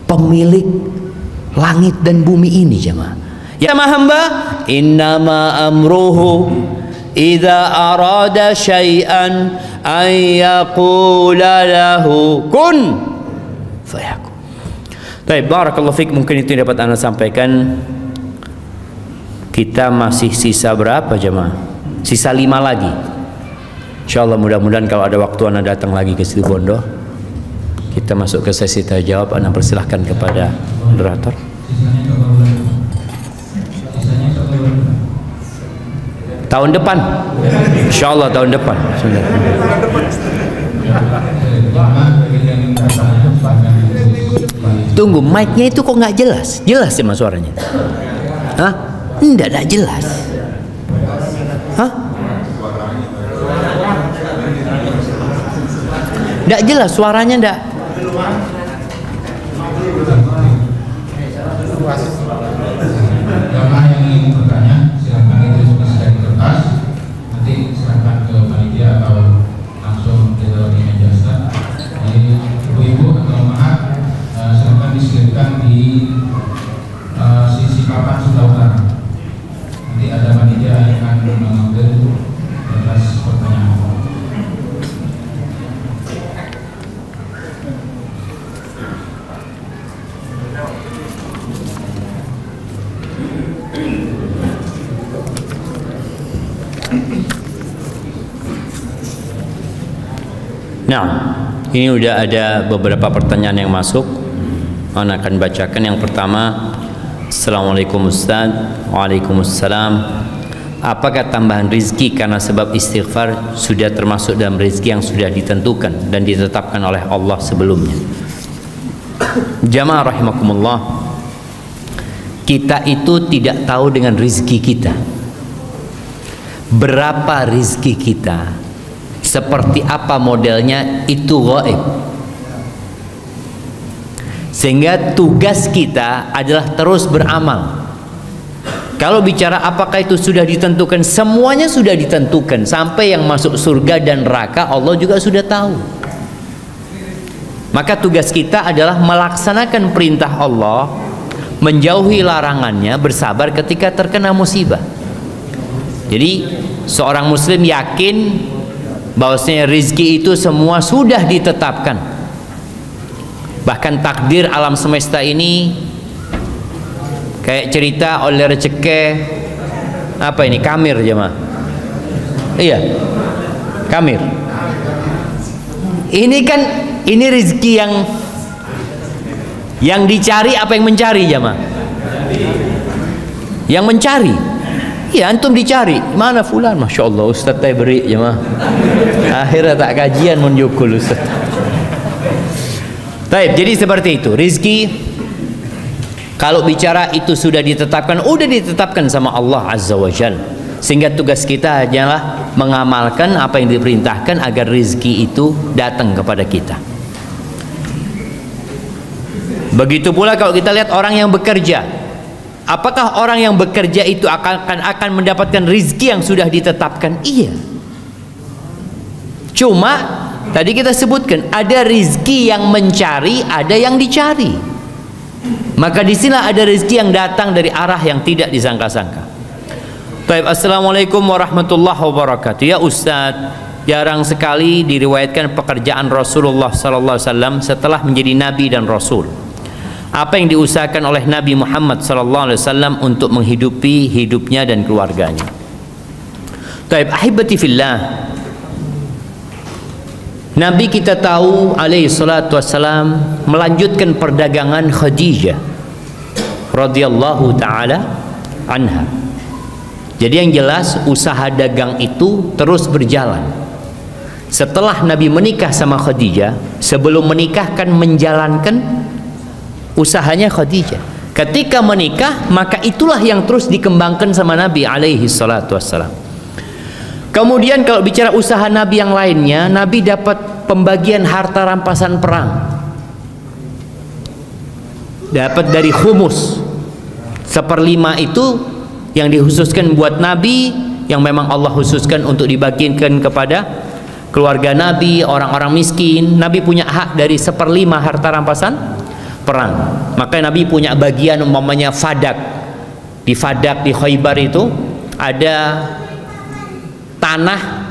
pemilik langit dan bumi ini jemaah. Ya sama hamba, innama amruhu idza arada syai'an an yaqula lahu kun fayakun. Baik, barakallahu fik. Mungkin itu yang dapat Anda sampaikan. Kita masih sisa berapa jemaah? Sisa 5 lagi. Insyaallah mudah-mudahan kalau ada waktu Anda datang lagi ke Situ Bondo, kita masuk ke sesi tanya jawab. Anda persilahkan kepada moderator. Tahun depan, insyaallah tahun depan. Tunggu, mic-nya itu kok nggak jelas? Jelas ya mas suaranya? Hah? Enggak jelas. Hah? Enggak jelas suaranya, enggak. Jamaah yang ingin bertanya silakan dituliskan di kertas, nanti silakan ke panitia atau langsung ke dalam meja Ustaz. Jadi ibu-ibu atau maaf silakan diselipkan di sisi papan sebelah utara. Nanti ada panitia yang akan mengambil kertas pertanyaan. Nah, ini udah ada beberapa pertanyaan yang masuk. Ana akan bacakan yang pertama. Assalamualaikum Ustaz. Waalaikumsalam. Apakah tambahan rizki karena sebab istighfar sudah termasuk dalam rizki yang sudah ditentukan dan ditetapkan oleh Allah sebelumnya? Jamaah rahimakumullah, kita itu tidak tahu dengan rizki kita. Berapa rizki kita, seperti apa modelnya, itu gaib. Sehingga tugas kita adalah terus beramal. Kalau bicara apakah itu sudah ditentukan, semuanya sudah ditentukan. Sampai yang masuk surga dan neraka Allah juga sudah tahu. Maka tugas kita adalah melaksanakan perintah Allah, menjauhi larangannya, bersabar ketika terkena musibah. Jadi seorang muslim yakin bahwasanya rizki itu semua sudah ditetapkan. Bahkan takdir alam semesta ini kayak cerita oleh rezeki apa ini, kamir jemaah. Iya, kamir. Ini kan ini rizki yang dicari apa yang mencari jemaah? Yang mencari. Ya antum dicari mana fulan, masya Allah Ustaz saya beri jemaah. Akhirnya tak kajian menjukul Ustaz. Baik, jadi seperti itu. Rizki kalau bicara itu sudah ditetapkan, udah ditetapkan sama Allah Azza wa Jal. Sehingga tugas kita hanyalah mengamalkan apa yang diperintahkan agar rizki itu datang kepada kita. Begitu pula kalau kita lihat orang yang bekerja, apakah orang yang bekerja itu akan mendapatkan rizki yang sudah ditetapkan? Iya. Cuma tadi kita sebutkan ada rizki yang mencari, ada yang dicari. Maka di sini ada rizki yang datang dari arah yang tidak disangka-sangka. Baik, assalamualaikum warahmatullahi wabarakatuh. Ya Ustaz, jarang sekali diriwayatkan pekerjaan Rasulullah SAW setelah menjadi Nabi dan Rasul. Apa yang diusahakan oleh Nabi Muhammad SAW untuk menghidupi hidupnya dan keluarganya? Baik, ahibati fillah, Nabi kita tahu alaihi salatu wassalam melanjutkan perdagangan Khadijah radhiyallahu taala anha. Jadi yang jelas usaha dagang itu terus berjalan. Setelah Nabi menikah sama Khadijah, sebelum menikah kan menjalankan usahanya Khadijah. Ketika menikah, maka itulah yang terus dikembangkan sama Nabi alaihi salatu wassalam. Kemudian kalau bicara usaha Nabi yang lainnya, Nabi dapat pembagian harta rampasan perang. Dapat dari khumus. 1/5 itu yang dikhususkan buat Nabi, yang memang Allah khususkan untuk dibagikan kepada keluarga Nabi, orang-orang miskin. Nabi punya hak dari 1/5 harta rampasan perang. Maka Nabi punya bagian umpamanya Fadak. Di Fadak di Khaybar itu ada tanah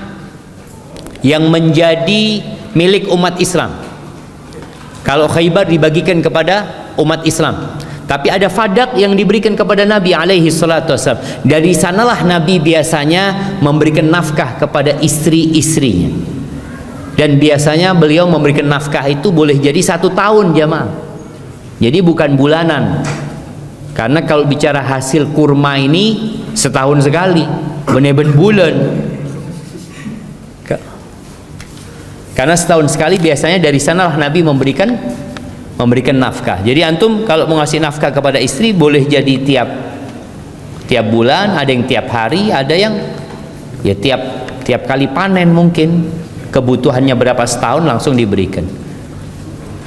yang menjadi milik umat Islam. Kalau Khaybar dibagikan kepada umat Islam, tapi ada Fadak yang diberikan kepada Nabi alaihi salatu wassalam. Dari sanalah Nabi biasanya memberikan nafkah kepada istri-istrinya. Dan biasanya beliau memberikan nafkah itu boleh jadi 1 tahun jamaah. Jadi bukan bulanan. Karena kalau bicara hasil kurma ini setahun sekali, benar-benar bulan. Karena setahun sekali biasanya dari sanalah Nabi memberikan nafkah. Jadi antum kalau mau ngasih nafkah kepada istri boleh jadi tiap bulan, ada yang tiap hari, ada yang ya tiap kali panen, mungkin kebutuhannya berapa setahun langsung diberikan.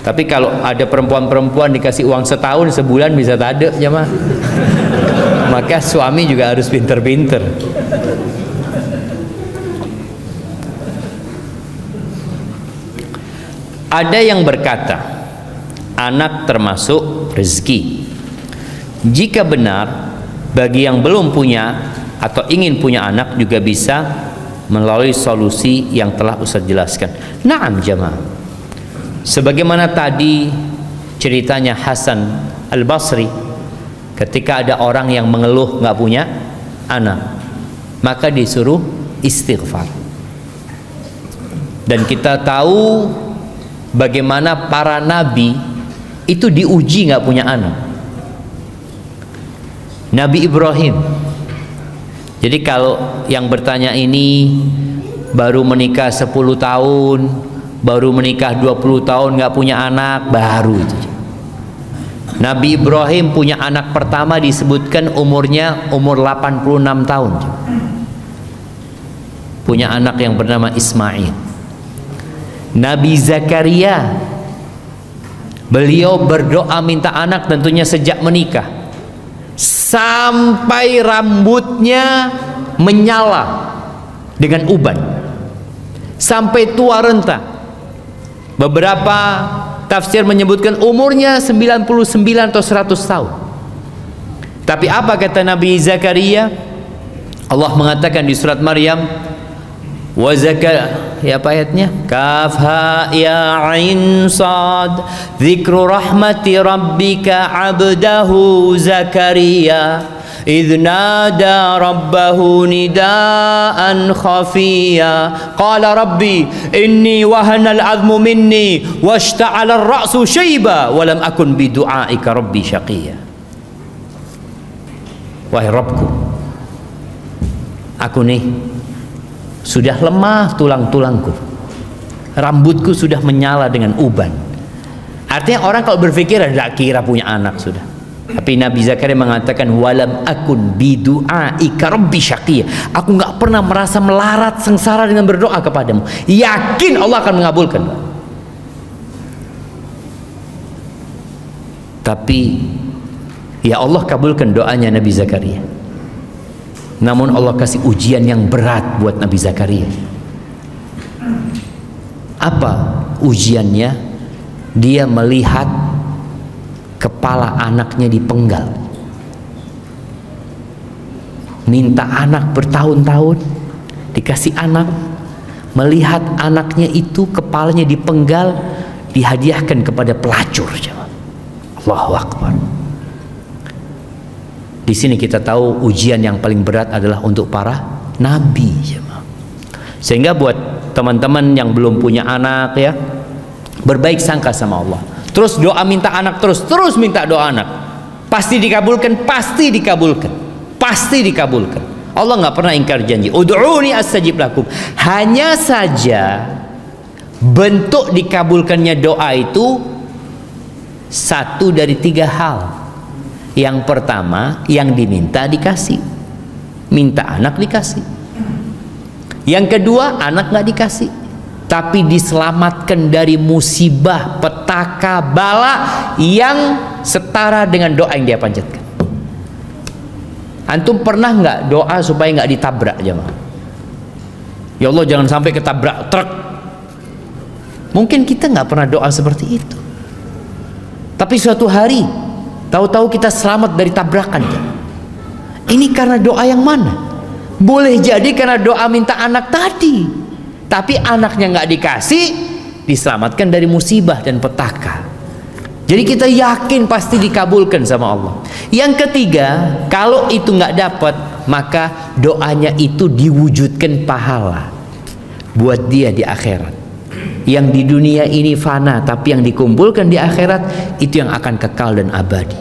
Tapi kalau ada perempuan-perempuan dikasih uang setahun, sebulan bisa tak ada jemaah. Maka suami juga harus pinter-pinter. Ada yang berkata anak termasuk rezeki. Jika benar, bagi yang belum punya atau ingin punya anak juga bisa melalui solusi yang telah Ustaz jelaskan. Naam jamaah. Sebagaimana tadi ceritanya Hasan Al-Basri, ketika ada orang yang mengeluh nggak punya anak, maka disuruh istighfar. Dan kita tahu bagaimana para nabi itu diuji nggak punya anak. Nabi Ibrahim. Jadi kalau yang bertanya ini baru menikah 10 tahun, baru menikah 20 tahun nggak punya anak, baru itu. Nabi Ibrahim punya anak pertama disebutkan umurnya umur 86 tahun. Punya anak yang bernama Ismail. Nabi Zakaria, beliau berdoa minta anak tentunya sejak menikah, sampai rambutnya menyala dengan uban, sampai tua renta. Beberapa tafsir menyebutkan umurnya 99 atau 100 tahun. Tapi apa kata Nabi Zakaria? Allah mengatakan di surat Maryam, wa ya apa ayatnya? Kaf ha ya ain sad dzikru rahmati rabbika 'abdahu Zakaria idh nada rabbahu nidaan khafiya qala rabbi inni wahana al-'azmu minni washta'ala ar-ra'su shayba wa lam akun bi du'aika rabbi syaqiya. Wahai Rabbku, aku nih sudah lemah tulang-tulangku, rambutku sudah menyala dengan uban. Artinya orang kalau berpikir tidak kira punya anak sudah. Tapi Nabi Zakaria mengatakan walam akun bidu'aika rabbi syaqiyya. Aku nggak pernah merasa melarat sengsara dengan berdoa kepadamu. Yakin Allah akan mengabulkan. Tapi ya Allah kabulkan doanya Nabi Zakaria. Namun Allah kasih ujian yang berat buat Nabi Zakaria. Apa ujiannya? Dia melihat kepala anaknya dipenggal. Minta anak bertahun-tahun, dikasih anak. Melihat anaknya itu kepalanya dipenggal, dihadiahkan kepada pelacur. Allahu Akbar. Di sini kita tahu ujian yang paling berat adalah untuk para nabi. Sehingga buat teman-teman yang belum punya anak ya, berbaik sangka sama Allah. Terus doa minta anak, terus minta doa anak. Pasti dikabulkan, pasti dikabulkan, pasti dikabulkan. Allah nggak pernah ingkar janji. Ud'uni astajib lakum. Hanya saja bentuk dikabulkannya doa itu 1 dari 3 hal. Yang pertama, yang diminta dikasih. Minta anak dikasih. Yang kedua, anak nggak dikasih, tapi diselamatkan dari musibah, petaka, bala yang setara dengan doa yang dia panjatkan. Antum pernah nggak doa supaya nggak ditabrak jemaah? Ya Allah jangan sampai ketabrak truk. Mungkin kita nggak pernah doa seperti itu. Tapi suatu hari tahu-tahu kita selamat dari tabrakan. Ini karena doa yang mana? Boleh jadi karena doa minta anak tadi, tapi anaknya nggak dikasih, diselamatkan dari musibah dan petaka. Jadi kita yakin pasti dikabulkan sama Allah. Yang ketiga, kalau itu nggak dapat, maka doanya itu diwujudkan pahala buat dia di akhirat. Yang di dunia ini fana, tapi yang dikumpulkan di akhirat itu yang akan kekal dan abadi.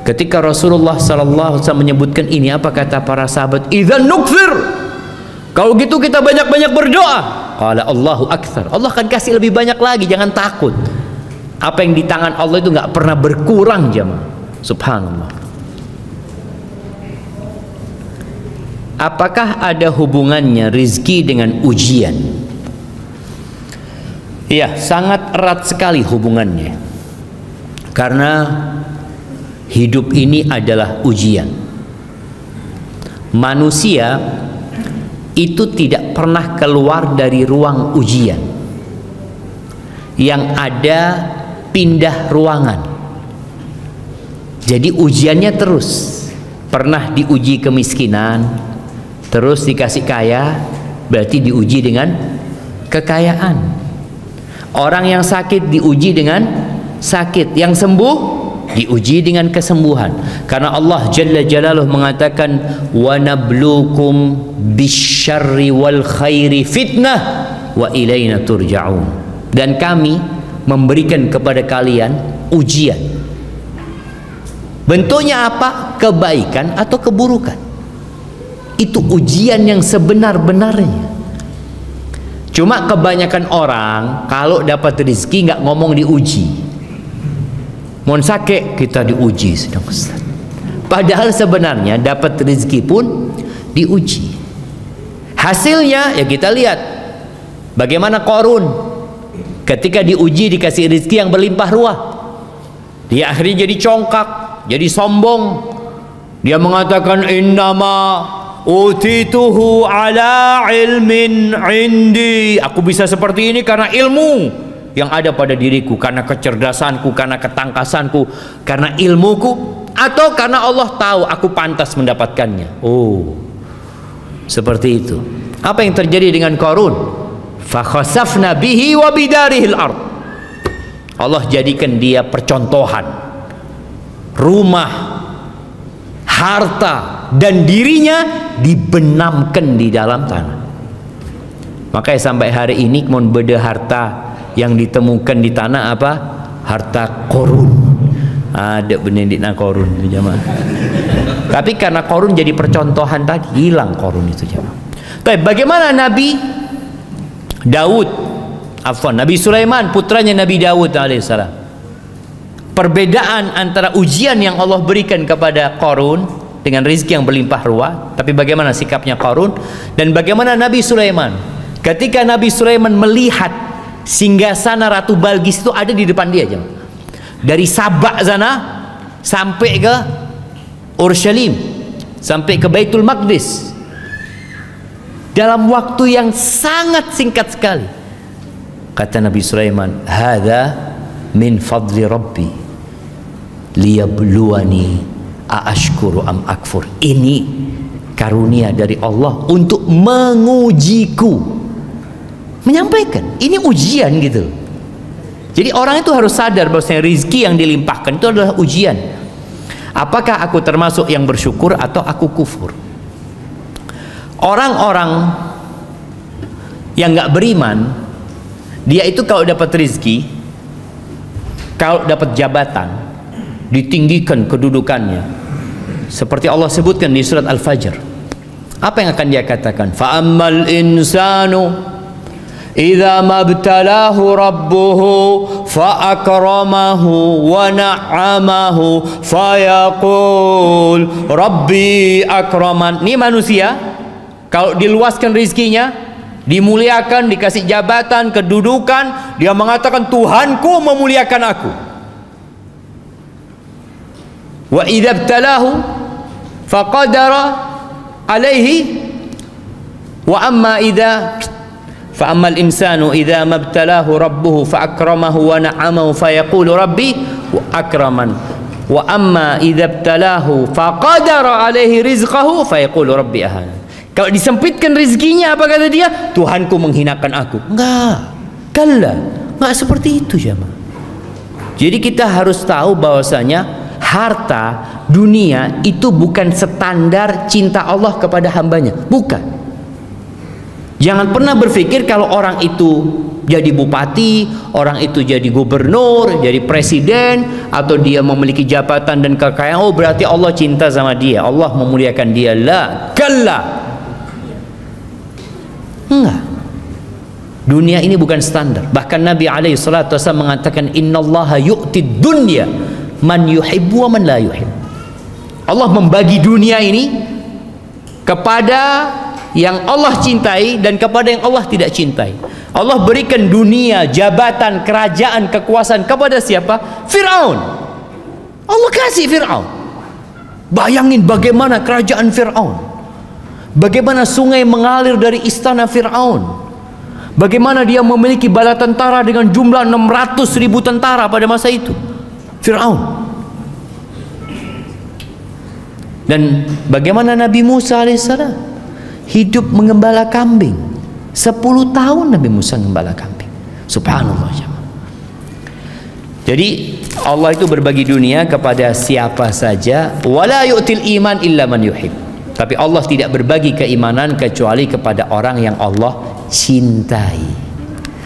Ketika Rasulullah SAW menyebutkan ini, apa kata para sahabat? Idzan nukfir. Kalau gitu kita banyak-banyak berdoa. Qala Allahu aktsar. Allah akan kasih lebih banyak lagi, jangan takut. Apa yang di tangan Allah itu nggak pernah berkurang jemaah. Subhanallah. Apakah ada hubungannya rizki dengan ujian? Iya, sangat erat sekali hubungannya. Karena hidup ini adalah ujian. Manusia itu tidak pernah keluar dari ruang ujian. Yang ada pindah ruangan. Jadi ujiannya terus. Pernah diuji kemiskinan, terus dikasih kaya, berarti diuji dengan kekayaan. Orang yang sakit diuji dengan sakit, yang sembuh diuji dengan kesembuhan. Karena Allah Jalla Jalaluhu mengatakan, wa nabluukum bisyarri wal khairi fitnah wa ilaina turja'un. Dan kami memberikan kepada kalian ujian. Bentuknya apa? Kebaikan atau keburukan. Itu ujian yang sebenar-benarnya. Cuma kebanyakan orang kalau dapat rezeki nggak ngomong diuji. Mohon sakit kita diuji sedang Ustaz. Padahal sebenarnya dapat rezeki pun diuji. Hasilnya ya kita lihat. Bagaimana Qarun ketika diuji dikasih rezeki yang berlimpah ruah, dia akhirnya jadi congkak, jadi sombong. Dia mengatakan innama utituhu ala ilmin indi. Aku bisa seperti ini karena ilmu yang ada pada diriku, karena kecerdasanku, karena ketangkasanku, karena ilmuku, atau karena Allah tahu aku pantas mendapatkannya. Oh, seperti itu. Apa yang terjadi dengan Qarun? Fakhasafna bihi wa bidarihil ard. Allah jadikan dia percontohan. Rumah, harta, dan dirinya dibenamkan di dalam tanah. Makanya sampai hari ini mohon beda harta yang ditemukan di tanah apa? Harta Qarun. Ada benedikna Qarun jemaah. Tapi karena Qarun jadi percontohan tadi, hilang Qarun itu jemaah. Tapi bagaimana Nabi Daud, Nabi Sulaiman, putranya Nabi Daud alaihissalam. Perbedaan antara ujian yang Allah berikan kepada Qarun dengan rezeki yang berlimpah ruah, tapi bagaimana sikapnya Qarun, dan bagaimana Nabi Sulaiman. Ketika Nabi Sulaiman melihat singgasana Ratu Balqis itu ada di depan dia, dari Sabak sana sampai ke Urshalim, sampai ke Baitul Maqdis, dalam waktu yang sangat singkat sekali. Kata Nabi Sulaiman, hadza min fadli rabbi liyabluwani aashkuru am akfur. Ini karunia dari Allah untuk mengujiku. Menyampaikan ini ujian gitu. Jadi orang itu harus sadar bahwa rezeki yang dilimpahkan itu adalah ujian. Apakah aku termasuk yang bersyukur atau aku kufur? Orang-orang yang nggak beriman, dia itu kalau dapat rezeki, kalau dapat jabatan, ditinggikan kedudukannya, seperti Allah sebutkan di surat Al-Fajr. Apa yang akan dia katakan? Fa'ammal insanu idza mabtalahu rabbuhu fa'akramahu wa na'amahu fayaqul rabbi akraman. Ini manusia kalau diluaskan rezekinya, dimuliakan, dikasih jabatan, kedudukan, dia mengatakan Tuhanku memuliakan aku. Wa idza ibtalahu, faqadara alaihi wa amma idza fa ammal insanu idza mabtalahu rabbuhu fa akramahu wa na'amahu fa yaqulu rabbi akraman wa amma idza ibtalahu faqadara alaihi rizqahu fa yaqulu rabbi ahana. Kalau disempitkan rezekinya, apa kata dia? Tuhanku menghinakan aku. Enggak, kalla, enggak seperti itu jemaah. Jadi kita harus tahu bahwasanya harta dunia itu bukan standar cinta Allah kepada hambanya, bukan. Jangan pernah berpikir kalau orang itu jadi bupati, orang itu jadi gubernur, jadi presiden, atau dia memiliki jabatan dan kekayaan, oh berarti Allah cinta sama dia, Allah memuliakan dia. La, kalla. Enggak. Dunia ini bukan standar. Bahkan Nabi SAW mengatakan, innallaha yu'tid dunya man yuhibbu wa man la yuhib. Allah membagi dunia ini kepada yang Allah cintai dan kepada yang Allah tidak cintai. Allah berikan dunia, jabatan, kerajaan, kekuasaan kepada siapa? Fir'aun. Allah kasih Fir'aun. Bayangin bagaimana kerajaan Fir'aun, bagaimana sungai mengalir dari istana Fir'aun, bagaimana dia memiliki bala tentara dengan jumlah 600.000 tentara pada masa itu, Fir'aun. Dan bagaimana Nabi Musa alaihissalam hidup mengembala kambing 10 tahun. Nabi Musa mengembala kambing. Subhanallah. Jadi Allah itu berbagi dunia kepada siapa saja. Wala yu'til iman illa man yuhib. Tapi Allah tidak berbagi keimanan kecuali kepada orang yang Allah cintai.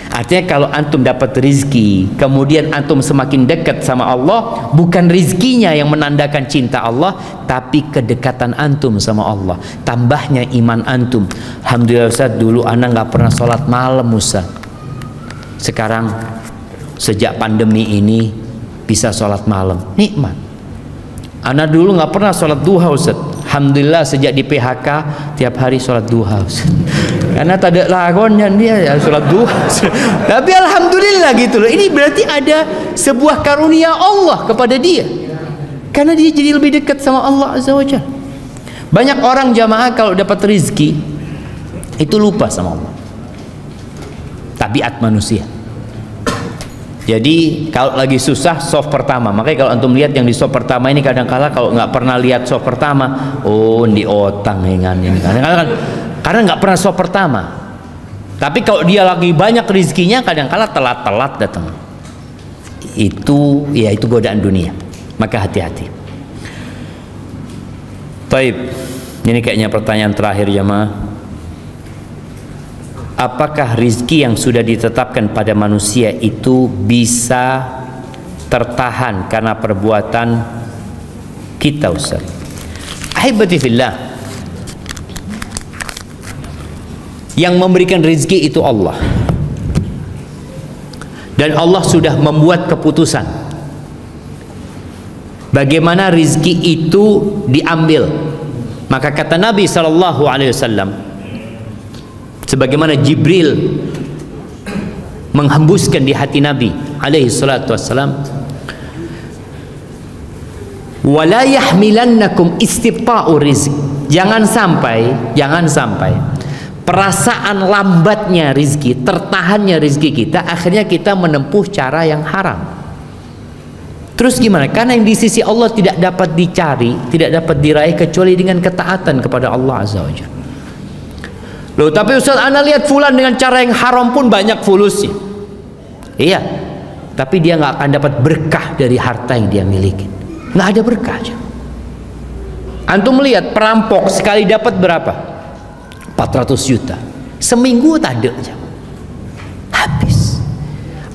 Artinya kalau antum dapat rizki, kemudian antum semakin dekat sama Allah, bukan rizkinya yang menandakan cinta Allah, tapi kedekatan antum sama Allah, tambahnya iman antum. Alhamdulillah Ustaz, dulu anak nggak pernah sholat malam Ustaz. Sekarang sejak pandemi ini bisa sholat malam, nikmat. Anak dulu nggak pernah sholat duha Ustaz. Alhamdulillah sejak di PHK tiap hari sholat duha Ustaz. Karena tak ada lakonnya dia ya sholat duha. Tapi alhamdulillah gitu loh. Ini berarti ada sebuah karunia Allah kepada dia. Karena dia jadi lebih dekat sama Allah Azza wa Jalla. Banyak orang jamaah kalau dapat rezeki itu lupa sama Allah. Tabiat manusia. Jadi kalau lagi susah soft pertama. Makanya kalau antum lihat yang di soft pertama ini kadang-kala kalau nggak pernah lihat soft pertama, oh di otang dengan ini. Kadang-kadang karena nggak pernah soft pertama. Tapi kalau dia lagi banyak rezekinya, kadang-kala telat-telat datang. Itu ya itu godaan dunia. Maka hati-hati. Taib. Ini kayaknya pertanyaan terakhir jamaah. Apakah rizki yang sudah ditetapkan pada manusia itu bisa tertahan karena perbuatan kita Ustaz? Ahibati fillah, yang memberikan rizki itu Allah, dan Allah sudah membuat keputusan bagaimana rizki itu diambil. Maka kata Nabi SAW, sebagaimana Jibril menghembuskan di hati Nabi alaihi salatu wassalam, wala yahmilannakum istibta'u rizq. Jangan sampai perasaan lambatnya rizki, tertahannya rizki kita, akhirnya kita menempuh cara yang haram. Terus gimana? Karena yang di sisi Allah tidak dapat dicari, tidak dapat diraih kecuali dengan ketaatan kepada Allah Azza wa Jalla. Loh, tapi Ustaz, ana lihat fulan dengan cara yang haram pun banyak fulusnya. Iya, tapi dia nggak akan dapat berkah dari harta yang dia miliki. Nggak ada berkah aja. Antum melihat perampok sekali dapat berapa? 400 juta. Seminggu tak ada aja. Habis.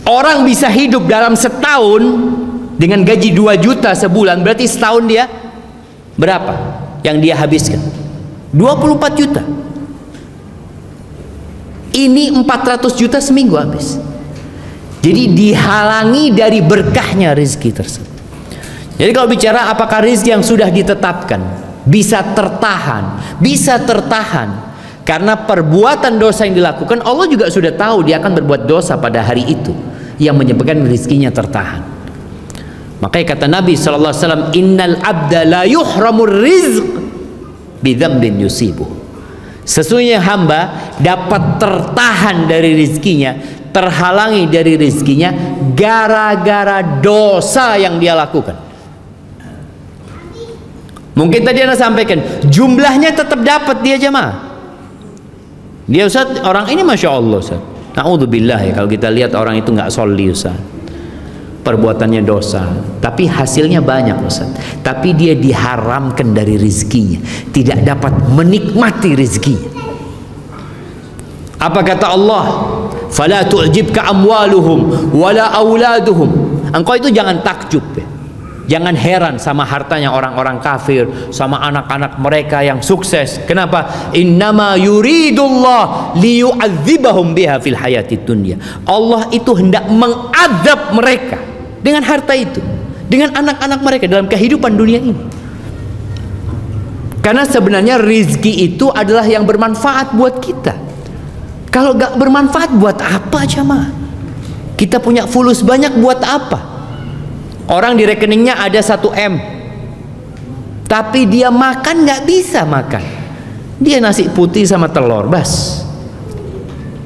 Orang bisa hidup dalam setahun dengan gaji 2 juta sebulan, berarti setahun dia berapa yang dia habiskan? 24 juta. Ini 400 juta seminggu habis. Jadi dihalangi dari berkahnya rezeki tersebut. Jadi kalau bicara apakah rezeki yang sudah ditetapkan bisa tertahan, bisa tertahan karena perbuatan dosa yang dilakukan, Allah juga sudah tahu dia akan berbuat dosa pada hari itu yang menyebabkan rezekinya tertahan. Makanya kata Nabi SAW, innal abda la yuhramur rizq bidzambin yusibuh. Sesungguhnya hamba dapat tertahan dari rizkinya, terhalangi dari rizkinya gara-gara dosa yang dia lakukan. Mungkin tadi Anda sampaikan jumlahnya tetap dapat dia jemaah. Dia Ustaz, orang ini Masya Allah Ustaz, na'udzubillah ya, kalau kita lihat orang itu nggak sholli Ustaz, perbuatannya dosa, tapi hasilnya banyak Ustaz, tapi dia diharamkan dari rizkinya, tidak dapat menikmati rizkinya. Apa kata Allah? Fala tu'jibka amwaluhum wala auladuhum. Engkau itu jangan takjub ya, jangan heran sama hartanya orang-orang kafir, sama anak-anak mereka yang sukses. Kenapa? Innama yuridullah liyu'adzibahum biha fil hayatid dunya. Allah itu hendak mengadab mereka dengan harta itu, dengan anak-anak mereka dalam kehidupan dunia ini. Karena sebenarnya rizki itu adalah yang bermanfaat buat kita. Kalau gak bermanfaat buat apa jemaah? Kita punya fulus banyak buat apa? Orang di rekeningnya ada 1 M, tapi dia makan nggak bisa makan. Dia nasi putih sama telur, bas.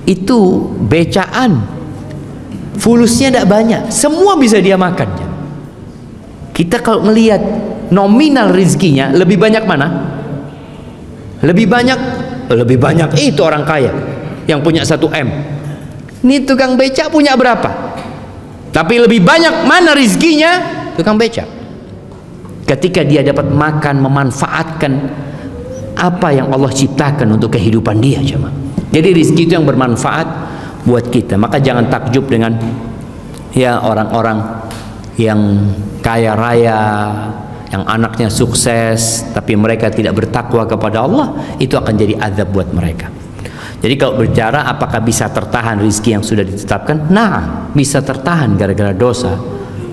Itu becaan. Fulusnya tidak banyak, semua bisa dia makan. Kita kalau melihat nominal rizkinya, lebih banyak mana? Lebih banyak itu orang kaya yang punya 1 M. Ini tukang becak punya berapa? Tapi lebih banyak mana rizkinya? Tukang becak. Ketika dia dapat makan, memanfaatkan apa yang Allah ciptakan untuk kehidupan dia jemaah. Jadi rizki itu yang bermanfaat buat kita. Maka jangan takjub dengan ya orang-orang yang kaya raya, yang anaknya sukses tapi mereka tidak bertakwa kepada Allah, itu akan jadi azab buat mereka. Jadi kalau berbicara apakah bisa tertahan rizki yang sudah ditetapkan? Nah, bisa tertahan gara-gara dosa.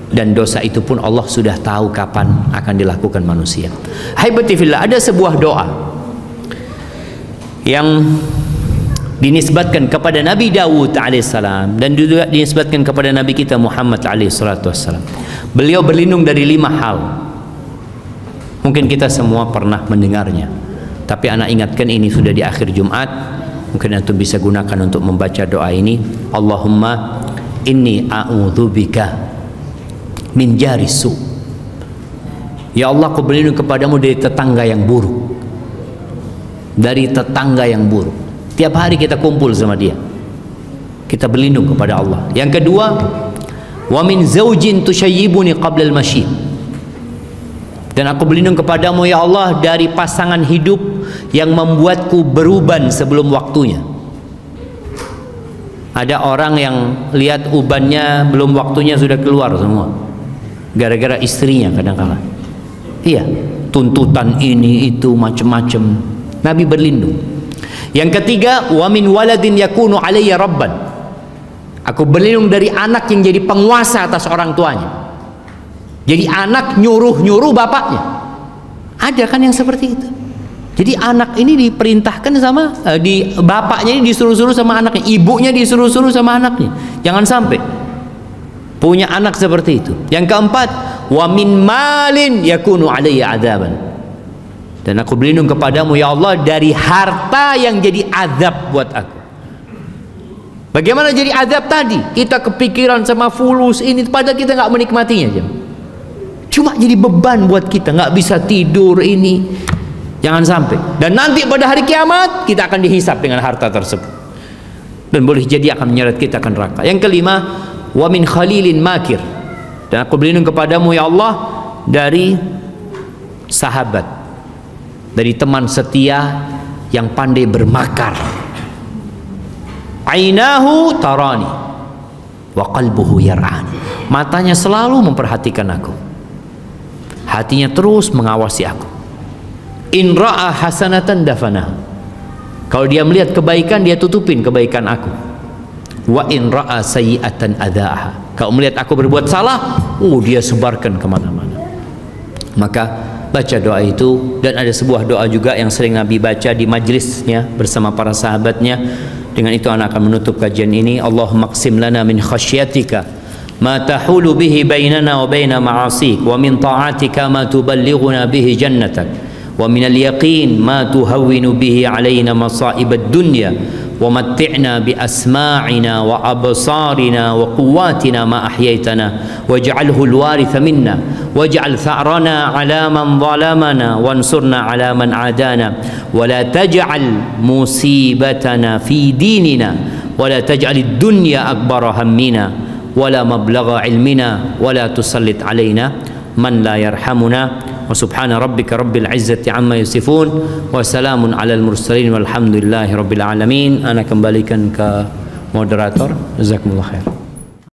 Dan dosa itu pun Allah sudah tahu kapan akan dilakukan manusia. Haibati fillah, ada sebuah doa yang dinisbatkan kepada Nabi Dawud alaihissalam dan juga dinisbatkan kepada Nabi kita Muhammad alaihissalam. Beliau berlindung dari 5 hal. Mungkin kita semua pernah mendengarnya, tapi anak ingatkan ini sudah di akhir Jumat. Mungkin antum bisa gunakan untuk membaca doa ini. Allahumma inni a'udzubika min jarisu. Ya Allah, aku berlindung kepadamu dari tetangga yang buruk. Dari tetangga yang buruk. Tiap hari kita kumpul sama dia, kita berlindung kepada Allah. Yang kedua, wa min zaujin tushayyibuni qabla al-masyib. Dan aku berlindung kepadamu ya Allah dari pasangan hidup yang membuatku beruban sebelum waktunya. Ada orang yang lihat ubannya belum waktunya sudah keluar semua, gara-gara istrinya kadang-kala. Iya, tuntutan ini itu macam-macam. Nabi berlindung. Yang ketiga, wa min waladin yakunu alayya rabban. Aku berlindung dari anak yang jadi penguasa atas orang tuanya. Jadi anak nyuruh-nyuruh bapaknya. Ada kan yang seperti itu. Jadi anak ini diperintahkan sama bapaknya ini disuruh-suruh sama anaknya, ibunya disuruh-suruh sama anaknya. Jangan sampai punya anak seperti itu. Yang keempat, wa min malin yakunu alayya adzaban. Dan aku berlindung kepadamu ya Allah dari harta yang jadi azab buat aku. Bagaimana jadi azab tadi? Kita kepikiran sama fulus ini, padahal kita nggak menikmatinya aja. Cuma jadi beban buat kita, nggak bisa tidur ini. Jangan sampai. Dan nanti pada hari kiamat kita akan dihisap dengan harta tersebut. Dan boleh jadi akan menyeret kita ke neraka. Yang kelima, wa min khalilin makir. Dan aku berlindung kepadamu ya Allah dari sahabat, dari teman setia yang pandai bermakar. Ainahu tarani wa qalbuhu yar'ani. Matanya selalu memperhatikan aku, hatinya terus mengawasi aku. In ra'a hasanatan dafanah. Kalau dia melihat kebaikan, dia tutupin kebaikan aku. Wa in ra'a sayyi'atan adha'aha. Kalau melihat aku berbuat salah, dia sebarkan kemana-mana. Maka baca doa itu. Dan ada sebuah doa juga yang sering Nabi baca di majlisnya bersama para sahabatnya. Dengan itu anak akan menutup kajian ini. Allahumma qsim lana min khasyatika ma tahulu bihi bainana wa baina ma'asik, wa min ta'atika ma tuballighuna bihi jannatak, wa minal yaqin ma tuhawwinu bihi alaina masa'ibad dunya wa matti'na bi asma'ina wa absarina wa quwwatina ma ahyaytana waj'alhu al-waritha minna waj'al tha'rana 'ala man zalamana wansurna 'ala man 'adana wa la taj'al musibatana fi dinina wa la taj'al ad-dunya akbara hammina wa la mablagha 'ilmina wa la tusallit 'alaina man la yarhamuna. Wa subhana rabbika rabbil izzati amma yasifun wa salamun alal mursalin walhamdulillahi rabbil alamin. Ana kembalikan ke moderator. Jazakumullah khair.